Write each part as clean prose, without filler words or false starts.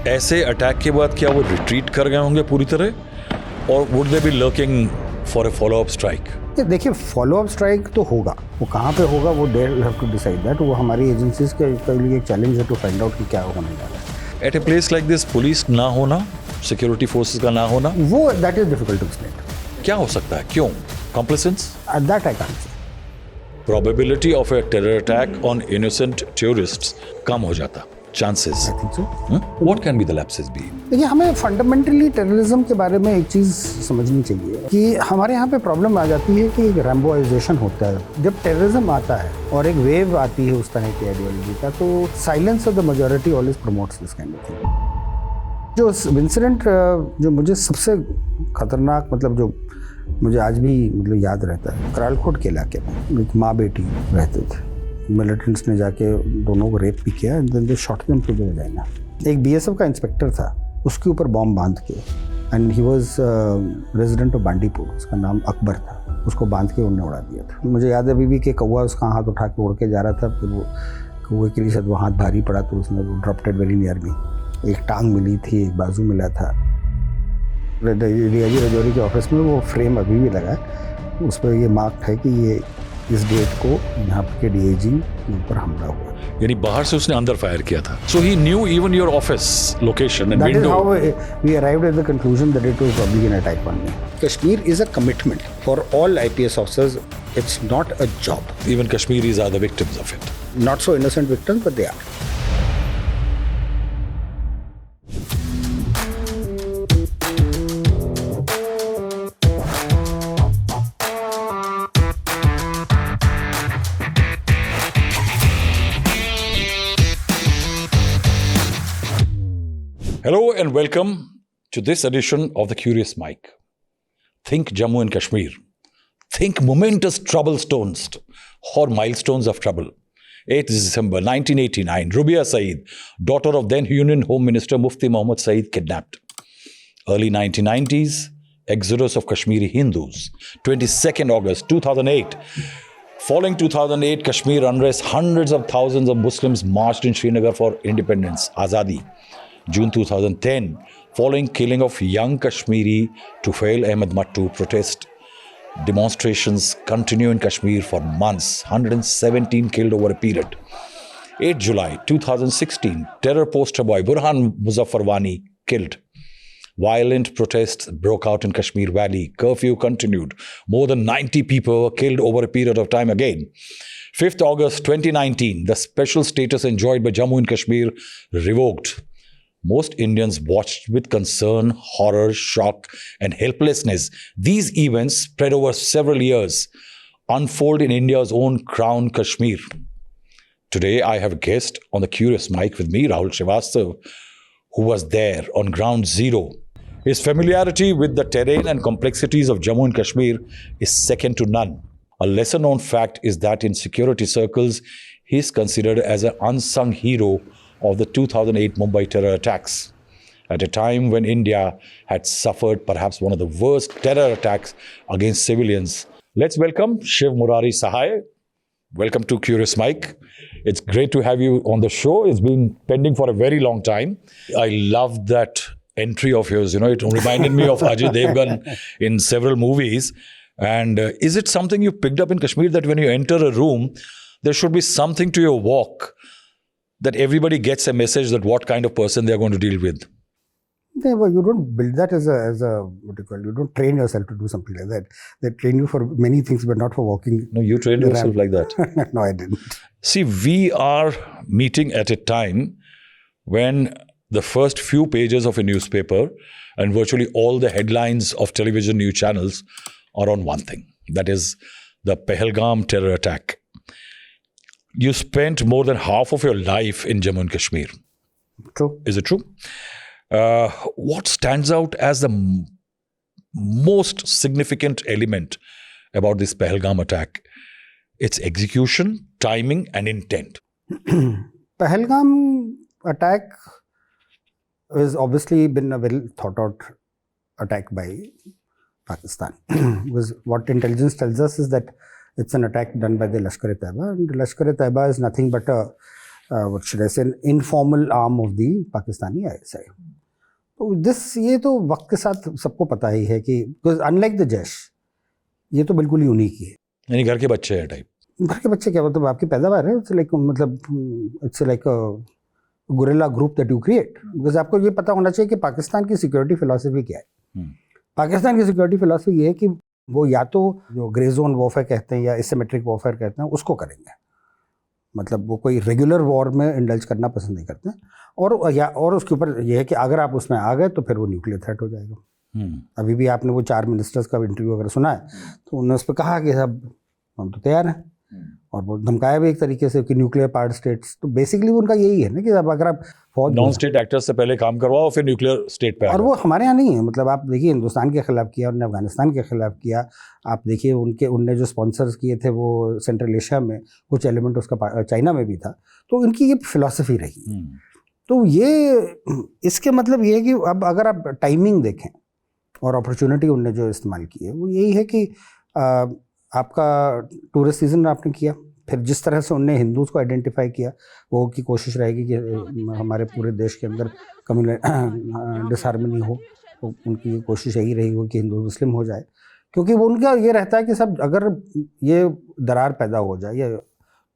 ऐसे अटैक के बाद क्या वो रिट्रीट कर गए होंगे पूरी तरह, और would they be lurking for a follow up strike? देखिए, फॉलो अप स्ट्राइक तो होगा, वो कहाँ पे होगा वो they have to decide that. वो हमारी एजेंसीज के लिए एक चैलेंज है टू फाइंड आउट कि क्या होने जा रहा है। At a place like this police ना होना, सिक्योरिटी फोर्सेस का ना होना, वो that is difficult to explain. क्या हो सकता है? क्यों? Complacence? That I can't say. Probability of a terror attack on innocent tourists कम हो जाता, chances. I think so. What can be the lapses be? देखिए, हमें फंडामेंटली टेररिज्म के बारे में एक चीज़ समझनी चाहिए कि हमारे यहाँ पे प्रॉब्लम आ जाती है कि एक रैम्बोइजेशन होता है। जब टेररिज्म आता है और एक वेव आती है उस तरह की आइडियोलॉजी का, तो silence of the majority always promotes this kind of thing. जो इंसिडेंट जो मुझे सबसे खतरनाक, मतलब जो मुझे आज भी मतलब याद रहता है, करालकोट के इलाके में एक माँ बेटी रहते थे। मिलिटेंट्स ने जाके दोनों को रेप भी किया and then they shot them to the vagina. एक बीएसएफ का इंस्पेक्टर था, उसके ऊपर बॉम्ब बांध के, and he was resident of Bandipur, उसका नाम अकबर था, उसको बांध के उन्होंने उड़ा दिया था। मुझे याद है अभी भी कि कौवा उसका हाथ उठा के उड़ के जा रहा था, फिर वो कौवे के लिए शायद वो हाथ भारी पड़ा तो उसने dropped it very near me. एक टांग मिली थी, एक बाजू मिला था। डीआईजी राजौरी के ऑफिस में वो फ्रेम अभी भी लगा है, उस पर ये मार्क है कि ये इस डेट को यहाँ के डीआईजी के ऊपर हमला हुआ। यानी बाहर से उसने अंदर फायर किया था। So he knew even your office location and window. Window. That is how we arrived at the conclusion that it was probably an attack on me. Kashmir is a commitment for all IPS officers. It's not a job. Even Kashmiris are the victims of it. Not so innocent victims, but they are. Hello and welcome to this edition of The Curious Mike. Think Jammu and Kashmir. Think momentous trouble stones or milestones of trouble. 8th December 1989, Rubia Saeed, daughter of then Union Home Minister Mufti Mohammad Saeed, kidnapped. Early 1990s, exodus of Kashmiri Hindus. 22nd August 2008. Following 2008 Kashmir unrest, hundreds of thousands of Muslims marched in Srinagar for independence, Azadi. June 2010, following killing of young Kashmiri Tufail Ahmed Mattu, protest demonstrations continue in Kashmir for months, 117 killed over a period. 8 July 2016, terror poster boy Burhan Muzaffar Wani killed. Violent protests broke out in Kashmir Valley. Curfew continued. More than 90 people were killed over a period of time again. 5th August 2019, the special status enjoyed by Jammu and Kashmir revoked. Most Indians watched with concern, horror, shock, and helplessness. These events, spread over several years, unfold in India's own crown, Kashmir. Today, I have a guest on the Curious Mike with me, Rahul Srivastav, who was there on ground zero. His familiarity with the terrain and complexities of Jammu and Kashmir is second to none. A lesser known fact is that in security circles, he is considered as an unsung hero of the 2008 Mumbai terror attacks, at a time when India had suffered perhaps one of the worst terror attacks against civilians. Let's welcome Shiv Murari Sahai. Welcome to Curious Mike. It's great to have you on the show. It's been pending for a very long time. I loved that entry of yours. You know, it reminded me of Ajay Devgan in several movies. And is it something you picked up in Kashmir that when you enter a room, there should be something to your walk that everybody gets a message that what kind of person they are going to deal with? Yeah, well, you don't build that as a what do you call it? You don't train yourself to do something like that. They train you for many things, but not for walking. No, you trained yourself like that. No, I didn't. See, we are meeting at a time when the first few pages of a newspaper and virtually all the headlines of television news channels are on one thing. That is the Pahalgam terror attack. You spent more than half of your life in Jammu and Kashmir. True. Is it true? What stands out as the most significant element about this Pahalgam attack? Its execution, timing, and intent. Pahalgam attack has obviously been a well thought out attack by Pakistan. Because what intelligence tells us is that it's an attack done by the Lashkar-e-Taiba, and Lashkar-e-Taiba is nothing but a what should I say, informal arm of the Pakistani ISI. तो ये तो वक्त के साथ सबको पता ही है कि because unlike the जैश ये तो बिल्कुल यूनिक ही है. यानी घर के बच्चे हैं टाइप. घर के बच्चे क्या मतलब आपकी पैदावार है. It's like guerrilla group that you create. Because आपको ये पता होना चाहिए कि पाकिस्तान की सिक्योरिटी फिलॉसफी क्या है. पाकिस्तान की सिक्योरिटी फिलॉसफी ये है कि वो या तो जो ग्रे जोन वॉरफेयर कहते हैं या एसिमेट्रिक वॉरफेयर कहते हैं उसको करेंगे. मतलब वो कोई रेगुलर वॉर में इंडल्ज करना पसंद नहीं करते. और उसके ऊपर ये है कि अगर आप उसमें आ गए तो फिर वो न्यूक्लियर थ्रेट हो जाएगा. अभी भी आपने वो 4 मिनिस्टर्स का इंटरव्यू अगर सुना है तो उन्होंने उस पर कहा कि सब हम तो तैयार हैं. और वो धमकाया भी एक तरीके से कि न्यूक्लियर पावर्ड स्टेट्स. तो बेसिकली उनका यही है ना कि अब अगर आप फौज नॉन स्टेट एक्टर्स से पहले काम करवाओ फिर न्यूक्लियर स्टेट पे. और वो हमारे यहाँ नहीं है. मतलब आप देखिए हिंदुस्तान के खिलाफ किया, उन्होंने अफगानिस्तान के खिलाफ किया. आप देखिए उनने जो स्पॉन्सर्स किए थे वो सेंट्रल एशिया में कुछ एलिमेंट उसका चाइना में भी था. तो इनकी ये फिलॉसफी रही. तो ये इसके मतलब ये है कि अब अगर आप टाइमिंग देखें और अपॉर्चुनिटी उनने जो इस्तेमाल की है वो यही है कि आपका टूरिस्ट सीजन आपने किया. फिर जिस तरह से उनने हिंदूज़ को आइडेंटिफाई किया वो की कोशिश रहेगी कि हमारे पूरे देश के अंदर कम्युनल डिसहार्मनी हो. तो उनकी कोशिश यही रही हो कि हिंदू मुस्लिम हो जाए. क्योंकि वो उनका ये रहता है कि सब अगर ये दरार पैदा हो जाए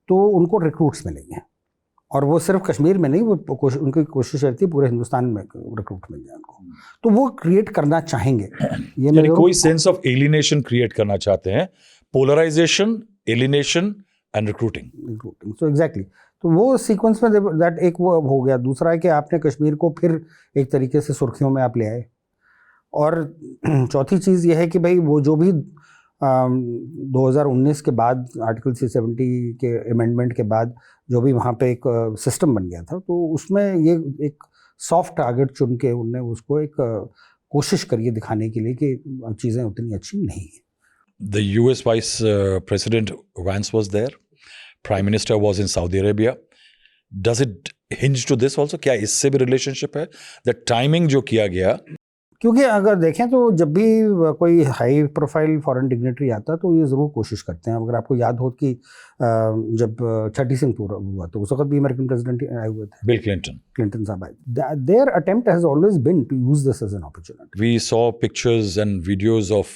तो उनको रिक्रूट्स मिलेंगे. और वो सिर्फ कश्मीर में नहीं, वो उनकी कोशिश रहती है पूरे हिंदुस्तान में रिक्रूट मिल जाए उनको. तो वो क्रिएट करना चाहेंगे. यानी कोई सेंस ऑफ एलिनेशन क्रिएट करना चाहते हैं. Polarisation, alienation and recruiting. So exactly. तो वो सीक्वेंस में दैट एक वो हो गया. दूसरा है कि आपने कश्मीर को फिर एक तरीके से सुर्खियों में आप ले आए. और चौथी चीज़ ये है कि भाई वो जो भी 2019 के बाद आर्टिकल 370 के अमेंडमेंट के बाद जो भी वहाँ पे एक सिस्टम बन गया था तो उसमें ये एक सॉफ्ट टारगेट चुन के उनने उसको एक कोशिश करी दिखाने के लिए कि चीज़ें उतनी अच्छी नहीं है. The US Vice President Vance was there. Prime Minister was in Saudi Arabia. Does it hinge to this also? क्या इससे भी रिलेशनशिप है? The timing जो किया गया. क्योंकि अगर देखें तो जब भी कोई हाई प्रोफाइल फॉरेन डिग्नेटरी आता तो ये ज़रूर कोशिश करते हैं. अगर आपको याद हो कि जब छठी सिंह पूरा हुआ तो उस वक्त भी अमेरिकन प्रेसिडेंट आए हुए थे. बिल क्लिंटन साहब आए. Their attempt has always been to use this as an opportunity. We saw pictures and videos of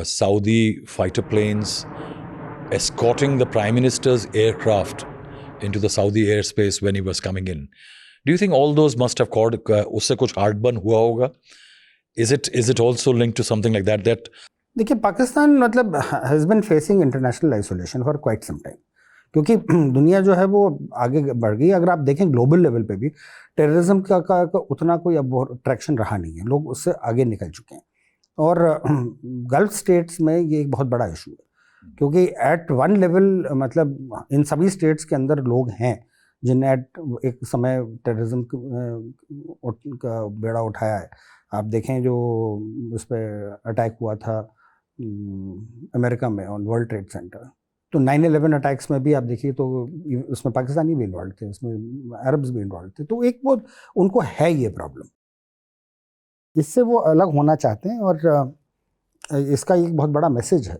Saudi fighter planes escorting the Prime Minister's aircraft into the Saudi airspace when he was coming in. Do you think all those must have caused usse kuch heartburn hua hoga? Is it also linked to something like that? देखिए पाकिस्तान मतलब has been facing international isolation for quite some time. क्योंकि दुनिया जो है वो आगे बढ़ गई. अगर आप देखें ग्लोबल लेवल पे भी टेररिज्म का उतना कोई अब ट्रैक्शन रहा नहीं है. लोग उससे आगे निकल चुके हैं. और गल्फ स्टेट्स में ये एक बहुत बड़ा इशू है क्योंकि एट वन लेवल मतलब इन सभी स्टेट्स के अंदर लोग हैं जिन्हें एक समय टेररिज्म का बेड़ा उठाया है. आप देखें जो उस पर अटैक हुआ था अमेरिका में ऑन वर्ल्ड ट्रेड सेंटर. तो 9/11 अटैक्स में भी आप देखिए तो उसमें पाकिस्तानी भी इन्वॉल्व थे, उसमें अरब्स भी इन्वॉल्व थे. तो एक वो उनको है ये प्रॉब्लम, इससे वो अलग होना चाहते हैं. और इसका एक बहुत बड़ा मैसेज है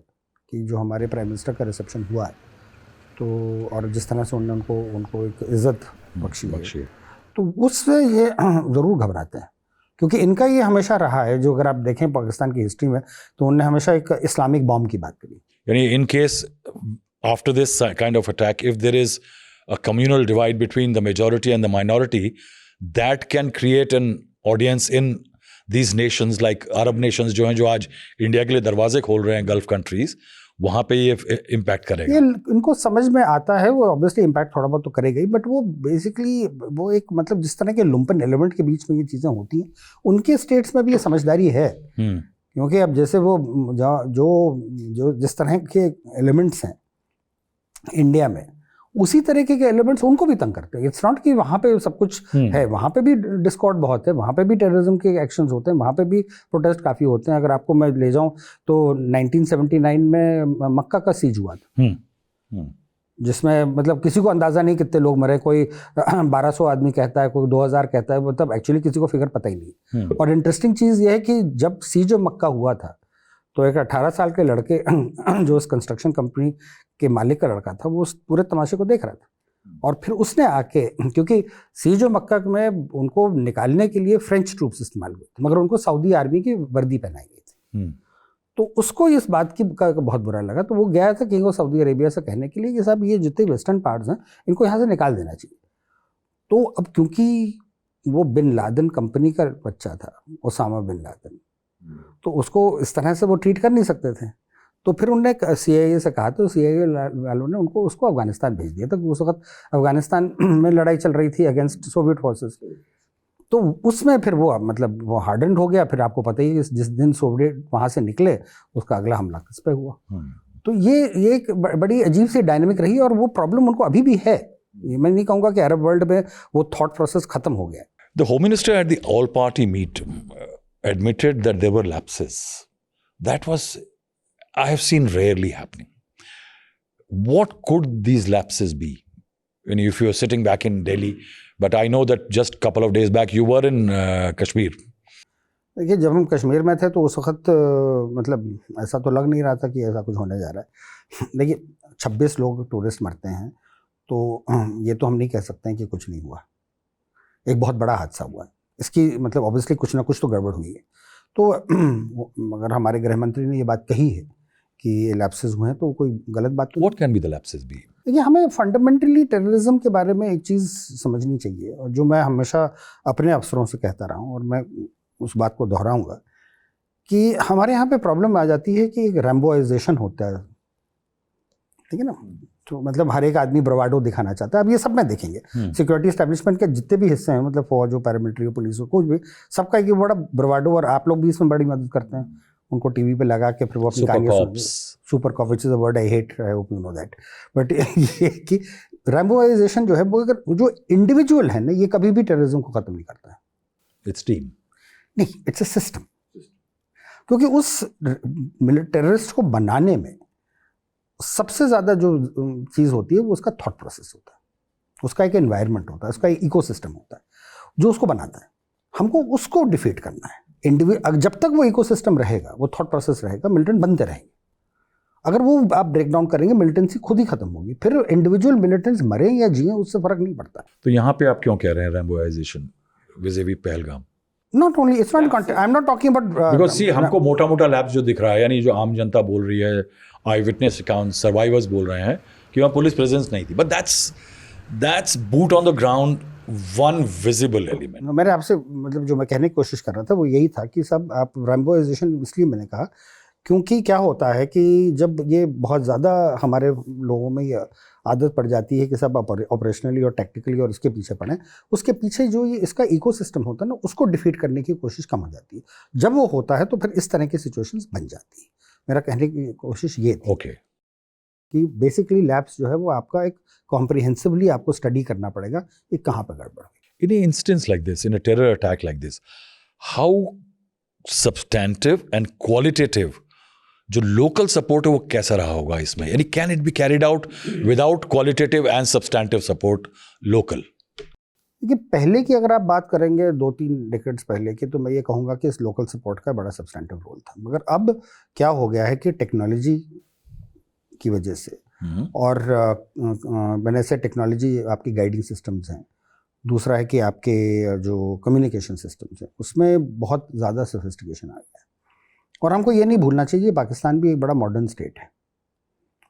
कि जो हमारे प्राइम मिनिस्टर का रिसेप्शन हुआ है तो और जिस तरह से उन्होंने उनको एक इज़्ज़त बख्शी है तो उससे ये ज़रूर घबराते हैं. क्योंकि इनका ये हमेशा रहा है, जो अगर आप देखें पाकिस्तान की हिस्ट्री में तो उन्होंने हमेशा एक इस्लामिक बॉम्ब की बात करी. यानी in case after this kind of attack if there is a communal divide between the majority and the minority that can create an audience in these nations like Arab nations जो हैं जो आज India के लिए दरवाजे खोल रहे हैं गल्फ कंट्रीज, वहाँ पे ये इम्पैक्ट करेगा. ये इनको समझ में आता है, वो ऑब्वियसली इम्पैक्ट थोड़ा बहुत तो करेगा ही. बट वो बेसिकली वो एक मतलब जिस तरह के लुम्पन एलिमेंट के बीच में ये चीज़ें होती हैं उनके स्टेट्स में भी ये समझदारी है. क्योंकि अब जैसे वो जो जिस तरह के एलिमेंट्स हैं इंडिया में उसी तरीके के एलिमेंट्स उनको भी तंग करते हैं. इट्स नॉट कि वहाँ पे सब कुछ है, वहाँ पे भी डिस्कॉर्ड बहुत है, वहाँ पे भी टेररिज्म के एक्शंस होते हैं, वहाँ पे भी प्रोटेस्ट काफ़ी होते हैं. अगर आपको मैं ले जाऊँ तो 1979 में मक्का का सीज हुआ था जिसमें मतलब किसी को अंदाज़ा नहीं कितने लोग मरे. कोई 1200 आदमी कहता है, कोई 2000 कहता है, मतलब एक्चुअली किसी को फिगर पता ही नहीं. और इंटरेस्टिंग चीज़ ये है कि जब सीज मक्का हुआ था तो एक 18 साल के लड़के जो उस कंस्ट्रक्शन कंपनी के मालिक का लड़का था वो उस पूरे तमाशे को देख रहा था. और फिर उसने आके, क्योंकि सीज मक्का में उनको निकालने के लिए फ्रेंच ट्रूप्स इस्तेमाल हुए थे, मगर उनको सऊदी आर्मी की वर्दी पहनाई गई थी। तो उसको इस बात की का बहुत बुरा लगा, तो वो गया था किंग ऑफ सऊदी अरेबिया से कहने के लिए कि साहब ये जितने वेस्टर्न पार्ट्स हैं इनको यहाँ से निकाल देना चाहिए। तो अब क्योंकि वो बिन लादेन कंपनी का बच्चा था, ओसामा बिन लादेन, तो उसको इस तरह से वो ट्रीट कर नहीं सकते थे। तो फिर उनने CIA से कहा, तो CIA वालों ने उसको अफगानिस्तान भेज दिया था। उस वक्त अफगानिस्तान में लड़ाई चल रही थी अगेंस्ट सोवियत फोर्सेस। तो उसमें फिर वो मतलब वो हार्डन्ड हो गया। फिर आपको पता ही है जिस दिन सोवियत वहाँ से निकले उसका अगला हमला किस पे हुआ। तो ये एक बड़ी अजीब सी डायनेमिक रही और वो प्रॉब्लम उनको अभी भी है। मैं नहीं कहूँगा कि अरब वर्ल्ड में वो थॉट प्रोसेस खत्म हो गया। The Home Minister at the all-party meet admitted that there were lapses. That was, I have seen rarely happening. What could these lapses be? And if you are sitting back in Delhi, but I know that just a couple of days back you were in Kashmir. देखिए, जब हम कश्मीर में थे तो उस वक्त मतलब ऐसा तो लग नहीं रहा था कि ऐसा कुछ होने जा रहा है। देखिए, 26 लोग टूरिस्ट मरते हैं तो ये तो हम नहीं कह सकते हैं कि कुछ नहीं हुआ। एक बहुत बड़ा हादसा हुआ है, इसकी मतलब ऑब्वियसली कुछ ना कुछ तो गड़बड़ हुई है। तो अगर हमारे गृह मंत्री ने ये बात कही है कि ये लैप्सेस हुए हैं तो कोई गलत बात तो। What can be the lapses be? देखिए, हमें फंडामेंटली टेररिज्म के बारे में एक चीज़ समझनी चाहिए, और जो मैं हमेशा अपने अफसरों से कहता रहा हूँ और मैं उस बात को दोहराऊंगा कि हमारे यहाँ पे प्रॉब्लम आ जाती है कि एक रैम्बोइजेशन होता है, ठीक है ना। तो मतलब हर एक आदमी ब्रवाडो दिखाना चाहता है। अब ये सब में देखेंगे सिक्योरिटी एस्टेब्लिशमेंट के जितने भी हिस्से हैं, मतलब फौज हो, पैरामिलिट्री हो, पुलिस हो, कुछ भी, सबका एक बड़ा ब्रवाडो, और आप लोग भी इसमें बड़ी मदद करते हैं उनको टीवी पे लगा के, फिर वो अपनी कहानियाँ सुनाते हैं। Super cop, which is a word I hate, I hope you know that. But ये कि रैम्बोइजेशन जो है वो अगर जो इंडिविजुअल है ना, ये कभी भी टेररिज्म को खत्म नहीं करता है। It's team. नहीं, इट्स अ सिस्टम। क्योंकि उस टेररिस्ट को बनाने में सबसे ज़्यादा जो चीज़ होती है वो उसका थॉट प्रोसेस होता है, उसका एक एनवायरनमेंट होता है, उसका एक इकोसिस्टम होता है जो उसको बनाता है। हमको उसको डिफीट करना है। जब तक वो इकोसिस्टम रहेगा, वो थॉट प्रोसेस रहेगा, मिलिटेंट बनते रहेंगे। अगर वो आप ब्रेक डाउन करेंगे, मिलिटेंसी खुद ही खत्म होगी। फिर इंडिविजुअल मिलिटेंट्स मरें या जिए उससे फर्क नहीं पड़ता। तो यहाँ पे आप क्यों कह रहे हैं रैम्बोइजेशन विज़-विज़ Pahalgam? Not only, it's not content. I'm not talking about Because see, हमको मोटा लैब्स जो दिख रहा है, यानी जो आम जनता बोल रही है, आई विटनेस अकाउंट, सर्वाइवर्स बोल रहे हैं कि वहाँ पुलिस प्रेजेंस नहीं थी, but that's boot on the ground, one visible element. मेरे आपसे मतलब जो मैं कहने की कोशिश कर रहा था वो यही था कि सब आप रैम्बोइजेशन इसलिए मैंने कहा क्योंकि क्या होता है कि जब ये बहुत ज़्यादा हमारे लोगों में ये आदत पड़ जाती है कि सब ऑपरेशनली और टैक्टिकली और इसके पीछे पड़े, उसके पीछे जो ये इसका इकोसिस्टम होता है ना, उसको डिफीट करने की कोशिश कम हो जाती है। जब वो होता है तो फिर इस तरह की सिचुएशंस बन जाती है। मेरा कहने की कोशिश ये थी कि बेसिकली लैब्स जो है वो आपका एक कॉम्प्रिहेंसिवली आपको स्टडी करना पड़ेगा कि कहाँ पर गड़बड़ है। In a instance like this, in a terror attack like this, how substantive and qualitative जो लोकल सपोर्ट है वो कैसा रहा होगा इसमें? यानी can it be carried out without qualitative and substantive support local? देखिए, पहले की अगर आप बात करेंगे 2-3 डिकेड्स पहले की, तो मैं ये कहूँगा कि इस लोकल सपोर्ट का बड़ा सब्सटैंटिव रोल था। मगर अब क्या हो गया है कि टेक्नोलॉजी की वजह से, और मैंने से टेक्नोलॉजी आपकी गाइडिंग सिस्टम्स हैं, दूसरा है कि आपके जो कम्युनिकेशन सिस्टम्स हैं उसमें बहुत ज़्यादा सोफिस्टिकेशन आ गया है। और हमको ये नहीं भूलना चाहिए पाकिस्तान भी एक बड़ा मॉडर्न स्टेट है,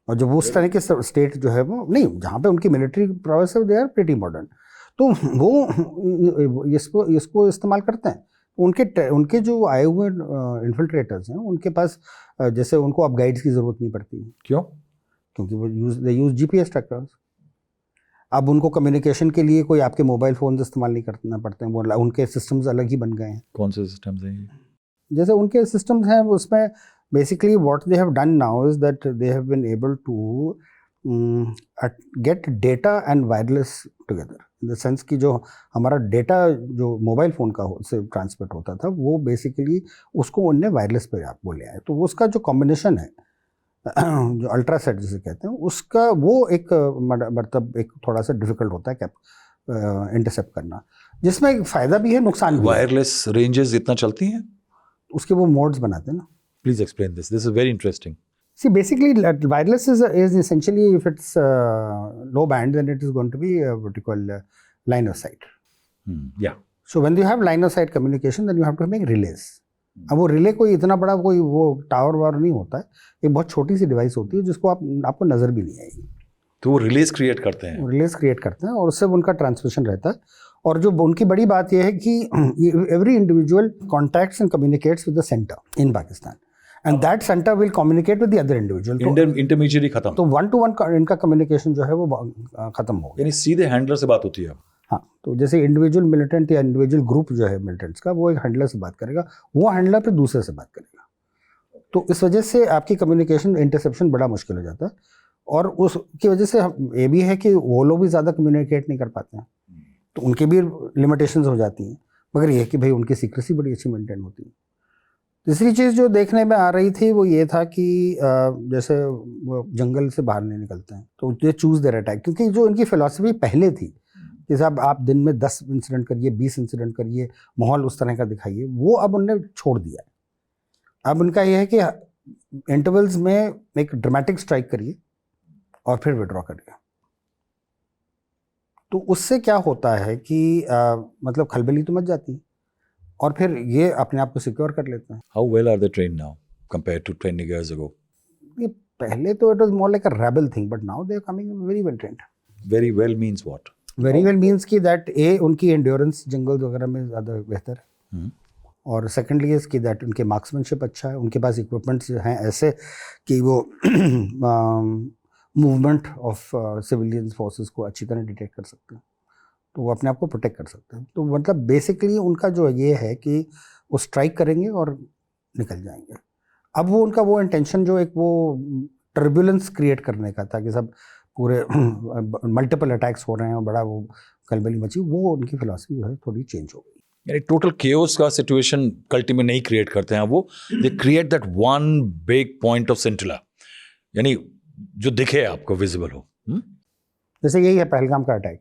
और जब वो उस तरह के स्टेट जो है वो नहीं, जहाँ पे उनकी मिलिट्री प्रोसेस है दे आर प्रीटी मॉडर्न, तो वो इसको इस्तेमाल करते हैं। उनके जो आए हुए इन्फिल्ट्रेटर्स हैं उनके पास जैसे उनको अब गाइड्स की ज़रूरत नहीं पड़ती है। क्यों? क्योंकि वो यूज़ GPS ट्रैकर्स। अब उनको कम्युनिकेशन के लिए कोई आपके मोबाइल फ़ोन इस्तेमाल नहीं करना पड़ते हैं, वो उनके सिस्टम्स अलग ही बन गए हैं। कौन से सिस्टम्स हैं ये? जैसे उनके सिस्टम्स हैं उसमें basically what they have done now is that they have been able to get data and wireless together, in the sense कि जो हमारा डेटा जो मोबाइल फ़ोन का से ट्रांसमिट होता था वो बेसिकली उसको उनने वायरलेस पे आप बोले आए। तो उसका जो कॉम्बिनेशन है जो अल्ट्रासेट जिसे कहते हैं, उसका वो एक मतलब एक थोड़ा सा डिफिकल्ट होता है इंटरसेप्ट करना, जिसमें एक फ़ायदा भी है, नुकसान भी है। वायरलेस रेंजेस इतना चलती हैं? उसके वो मोड्स बनाते हैं ना। Please explain this is very interesting. See, basically, wireless is essentially, if it's low band, then it is going to be what you call line of sight. Yeah. So when you have line of sight communication, then you have to make relays. अब वो relay कोई इतना बड़ा कोई वो tower वावर नहीं होता है, एक बहुत छोटी सी डिवाइस होती है जिसको आपको नज़र भी नहीं आएगी. तो वो रिलेज क्रिएट करते हैं. रिलेज क्रिएट करते हैं और उससे उनका ट्रांसमिशन रहता है. और जो उनकी बड़ी बात यह है कि every individual contacts and communicates with the centre in Pakistan. And that center will communicate with the other individual. Intermediate खत्म. तो 1-to-1 इनका कम्युनिकेशन जो है वो खत्म हो गया. यानी सीधे हैंडलर से बात होती है. हाँ, तो जैसे इंडिविजुअल मिलिटेंट या इंडिविजुअल ग्रुप जो है मिलिटेंट्स का, वो एक हैंडलर से बात करेगा, वो हैंडलर फिर दूसरे से बात करेगा. तो इस वजह से आपकी कम्युनिकेशन इंटरसेप्शन बड़ा मुश्किल हो जाता है. और उसकी वजह से ये भी है कि वो लोग भी ज़्यादा कम्युनिकेट नहीं कर पाते हैं, तो उनकी भी लिमिटेशंस हो जाती हैं. मगर ये है कि भाई उनकी सीक्रेसी बड़ी अच्छी मेंटेन होती है. तीसरी चीज़ जो देखने में आ रही थी वो ये था कि जैसे वो जंगल से बाहर नहीं निकलते हैं तो ये चूज़ देयर अटैक, क्योंकि जो इनकी फ़िलॉसफी पहले थी, जैसे अब आप दिन में 10 इंसिडेंट करिए, 20 इंसिडेंट करिए, माहौल उस तरह का दिखाइए, वो अब उनने छोड़ दिया है. अब उनका ये है कि इंटरवल्स में एक ड्रामेटिक स्ट्राइक करिए और फिर विड्रॉ करिए. तो उससे क्या होता है कि मतलब खलबली तो मच जाती है और फिर ये अपने आप को सिक्योर कर लेते हैं. How well are they trained now compared to 20 years ago? ये पहले तो it was more like a rebel thing, but now they are coming very well trained. Very well means what? Very well means कि that उनकी endurance जंगल वगैरह में ज़्यादा बेहतर है, और सेकेंडली इसकी दैट उनके मार्क्समैनशिप अच्छा है, उनके पास इक्विपमेंट्स हैं ऐसे कि वो मूवमेंट ऑफ सिविलियन फोर्सेस को अच्छी तरह डिटेक्ट कर सकते हैं, तो वो अपने आप को प्रोटेक्ट कर सकते हैं. तो मतलब बेसिकली उनका जो ये है कि वो स्ट्राइक करेंगे और निकल जाएंगे. अब वो उनका वो इंटेंशन जो एक वो टर्बुलेंस क्रिएट करने का था कि सब पूरे मल्टीपल अटैक्स हो रहे हैं और बड़ा वो कलबली मची, वो उनकी फिलॉसफी जो है थोड़ी चेंज हो गई. यानी टोटल केओस का सिचुएशन कल्टी में नहीं क्रिएट करते हैं वो, they create that one big point of scintilla, यानी जो दिखे आपको, विजिबल हो. जैसे यही है पहलगाम का attack.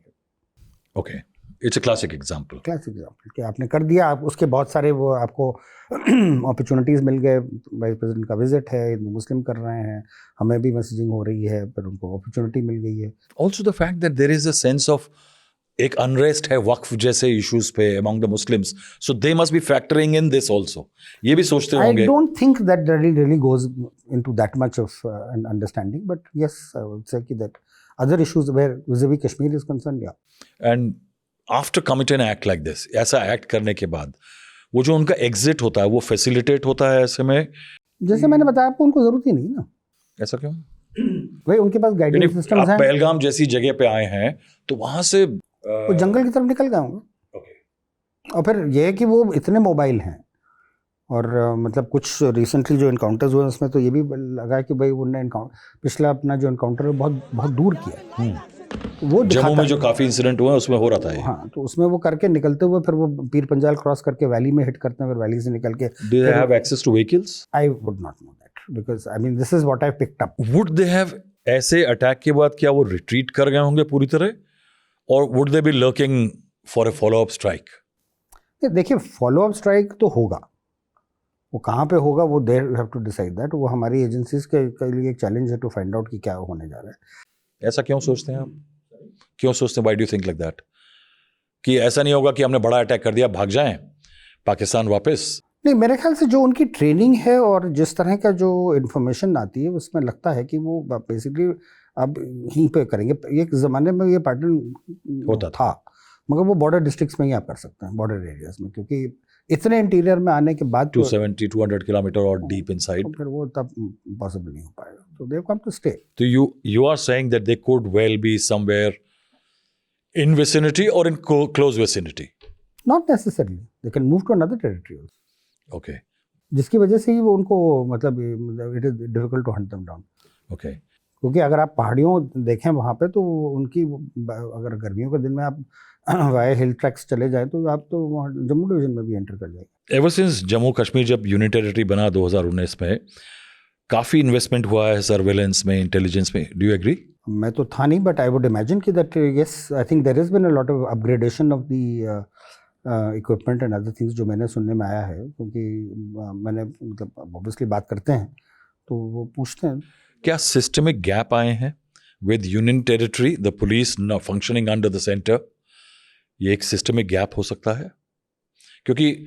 Okay, it's a classic example. Classic example कि आपने कर दिया, आप उसके बहुत सारे वो आपको अपॉर्चुनिटीज़ मिल गए. वाइस प्रेसिडेंट का विजिट है, हिंदू मुस्लिम कर रहे हैं, हमें भी मैसेजिंग हो रही है, पर उनको अपॉर्चुनिटी मिल गई है. Also the fact that there is a sense of एक अनरेस्ट है वक्फ जैसे इश्यूज पे among the Muslims, so they must be factoring in this also. ये भी सोचते होंगे. I don't think that really goes into that much of an understanding, but yes, I would say that other issues where vis-a-vis Kashmir is concerned, yeah. And after commit an act like this, ऐसा act करने के बाद वो जो उनका exit होता है वो फैसिलिटेट होता है ऐसे में. जैसे मैंने बताया आपको, उनको जरूरत ही नहीं ना. ऐसा क्यों? भाई उनके पास गाइडेंस सिस्टम्स हैं. पहलगाम जैसी जगह पे आए हैं तो वहां से वो जंगल की तरफ निकल गए होंगे. और फिर ये है कि वो इतने मोबाइल हैं, और मतलब कुछ रिसेंटली जो इनकाउंटर्स हुए उसमें तो ये भी लगा कि भाई उन्होंने पिछला अपना जो इनकाउंटर है बहुत बहुत दूर किया. वो जम्मू में जो काफी इंसिडेंट हुए उसमें हो रहा था ये. हाँ, तो उसमें वो करके निकलते हुए फिर वो पीर पंजाल क्रॉस करके वैली में हिट करते हैं, फिर वैली से निकल के. Do they have access to vehicles? I would not know that because I mean this is what I picked up. Would they have ऐसे अटैक के बाद क्या वो रिट्रीट कर गए होंगे पूरी तरह, और would they be lurking for a follow-up strike? देखिए, फॉलो अप स्ट्राइक तो होगा, वो कहाँ पे होगा वो they have to decide that. वो हमारी एजेंसीज के लिए एक चैलेंज है टू फाइंड आउट कि क्या होने जा रहा है. ऐसा क्यों सोचते हैं आप? क्यों सोचते हैं? Why do you think like that कि ऐसा नहीं होगा कि हमने बड़ा अटैक कर दिया, भाग जाएं पाकिस्तान वापस? नहीं, मेरे ख्याल से जो उनकी ट्रेनिंग है और जिस तरह का जो इन्फॉर्मेशन आती है उसमें लगता है कि वो बेसिकली अब यहीं पे करेंगे. एक ज़माने में ये पैटर्न होता था, मगर वो बॉर्डर डिस्ट्रिक्ट्स में ही आप कर सकते हैं, बॉर्डर एरियाज में, क्योंकि इतने इंटीरियर में आने के बाद 270-200 किलोमीटर और डीप इनसाइड, तो फिर वो तब पॉसिबल नहीं हो पाएगा. तो they have come to stay. तो you are saying that they could well be somewhere in vicinity or in close vicinity? Not necessarily. They can move to another territory also. Okay. जिसकी वजह से ही वो उनको मतलब it is difficult to hunt them down. Okay. क्योंकि अगर आप पहाड़ियों देखें वहाँ पे तो उनकी, अगर गर्मियों के दिन में आप वाया हिल ट्रैक्स चले जाए तो आप तो जम्मू डिवीजन में भी एंटर कर जाएंगे. एवर सिंस जम्मू कश्मीर जब यूनियन टेरिटरी बना 2019 में, काफ़ी इन्वेस्टमेंट हुआ है सर्वेलेंस में, इंटेलिजेंस में. Do you agree? मैं तो था नहीं, बट आई वुड इमेजिन कि that yes, I think there has been a lot of upgradation of the equipment and other things जो मैंने सुनने में आया है. क्योंकि मैंने मतलब ऑब्वियसली बात करते हैं तो वो पूछते हैं। क्या सिस्टमिक गैप आए हैं with union territory, the police functioning under the centre? ये एक सिस्टमिक गैप हो सकता है, क्योंकि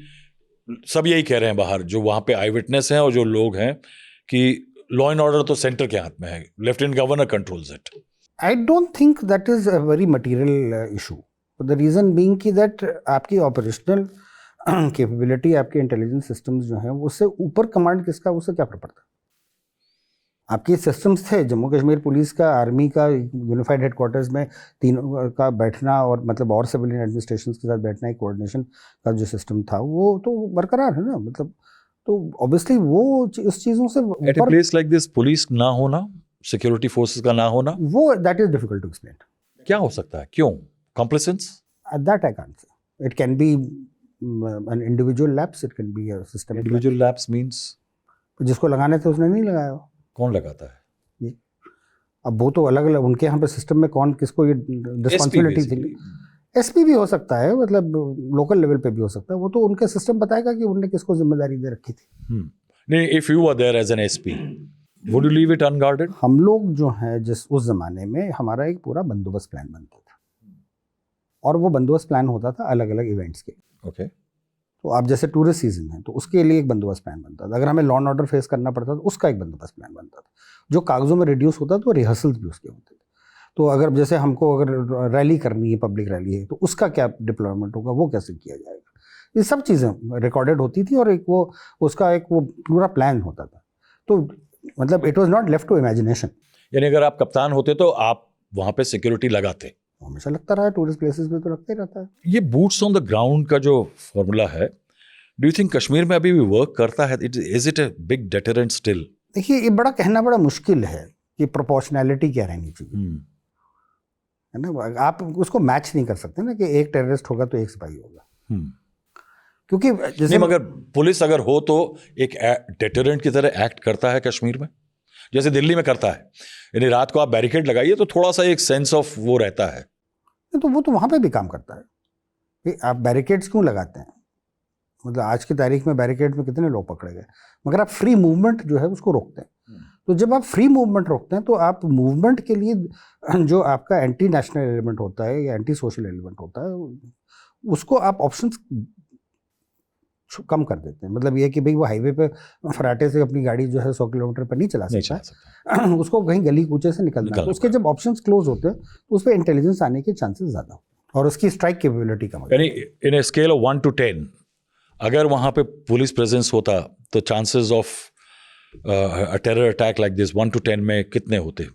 सब यही कह रहे हैं बाहर, जो वहां पे आई विटनेस हैं और जो लोग हैं, कि लॉ एंड ऑर्डर तो सेंटर के हाथ में है, lieutenant governor controls it. I don't think that is a very material issue, the reason being कि दैट आपकी ऑपरेशनल कैपेबिलिटी, आपके इंटेलिजेंस सिस्टम्स जो हैं, उससे ऊपर कमांड किसका, उससे क्या फर्क पड़ता है? आपके सिस्टम्स थे, जम्मू कश्मीर पुलिस का, आर्मी का, यूनिफाइड हेडक्वार्टर्स में तीनों का बैठना, और मतलब और सिविलियन एडमिनिस्ट्रेशन के साथ बैठना, एक कोऑर्डिनेशन का जो सिस्टम था वो तो बरकरार है ना। मतलब तो ऑब्वियसली वो उस चीज़ों से at a place like this police ना होना, सिक्योरिटी फोर्सेस का ना होना, वो that is difficult to explain. क्या हो सकता है? क्यों? Complacence? That I can't say. It can be an individual lapse, it can be a systemic. Individual lapse means? जिसको लगाने थे उसने नहीं लगाया। कौन लगाता है? अब वो तो अलग अलग उनके यहाँ पे सिस्टम में कौन किसको ये रिस्पॉन्सिबिलिटी थी। एसपी भी हो सकता है, मतलब लोकल लेवल पे भी हो सकता है, वो तो उनके सिस्टम बताएगा कि उनने किसको जिम्मेदारी दे रखी थी। नहीं, if you are there as an SP, would you leave it unguarded? हम लोग जो हैं, जिस उस जमाने में हमारा एक पूरा बंदोबस्त प्लान बनता था, और वो बंदोबस्त प्लान होता था अलग अलग इवेंट्स के। ओके। तो आप जैसे टूरिस्ट सीजन है तो उसके लिए एक बंदोबस्त प्लान बनता था, अगर हमें लॉ एंड ऑर्डर फेस करना पड़ता था उसका एक बंदोबस्त प्लान बनता था, जो कागजों में रिड्यूस होता था, तो रिहर्सल्स भी उसके होते थे। तो अगर जैसे हमको अगर रैली करनी है, पब्लिक रैली है, तो उसका क्या डिप्लॉयमेंट होगा, वो कैसे किया जाएगा, ये सब चीज़ें रिकॉर्डेड होती थी, और एक वो उसका एक वो पूरा प्लान होता था। तो मतलब it was not left to imagination. यानी अगर आप कप्तान होते तो आप वहां पे सिक्योरिटी लगाते? हमेशा लगता रहा है, टूरिस्ट प्लेसेस पे तो लगता ही रहता है। ये बूट्स ऑन द ग्राउंड का जो फॉर्मूला है, डू यू थिंक कश्मीर में अभी भी वर्क करता है? Is it a big deterrent still? देखिए, ये बड़ा कहना बड़ा मुश्किल है कि प्रोपोर्शनैलिटी क्या रहनी चाहिए, है ना। आप उसको मैच नहीं कर सकते ना, कि एक टेररिस्ट होगा तो एक सिपाही होगा, क्योंकि जैसे नहीं, मगर पुलिस अगर हो तो एक डेटरेंट की तरह एक्ट करता है कश्मीर में, जैसे दिल्ली में करता है। यानी रात को आप बैरिकेड लगाइए तो थोड़ा सा एक सेंस ऑफ वो रहता है। तो वो तो वहाँ पे भी काम करता है कि आप बैरिकेड्स क्यों लगाते हैं। मतलब आज की तारीख में बैरिकेड में कितने लोग पकड़े गए, मगर आप फ्री मूवमेंट जो है उसको रोकते हैं। तो जब आप फ्री मूवमेंट रोकते हैं, तो आप मूवमेंट के लिए जो आपका एंटी नेशनल एलिमेंट होता है या एंटी सोशल एलिमेंट होता है, उसको आप ऑप्शंस कम कर देते हैं। मतलब ये कि भाई वो हाईवे पे फराटे से अपनी गाड़ी जो है 100 किलोमीटर पर नहीं चला सकता, उसको कहीं गली कूचे से निकलना है। तो उसके जब ऑप्शंस क्लोज होते हैं तो उस पर इंटेलिजेंस आने के चांसेस ज़्यादा होते हैं, और उसकी स्ट्राइक कैपेबिलिटी कम होती है। यानी इन ए स्केल ऑफ 1 to 10, अगर वहां पे पुलिस प्रेजेंस होता तो chances of a terror attack like this 1 to 10 में कितने होते?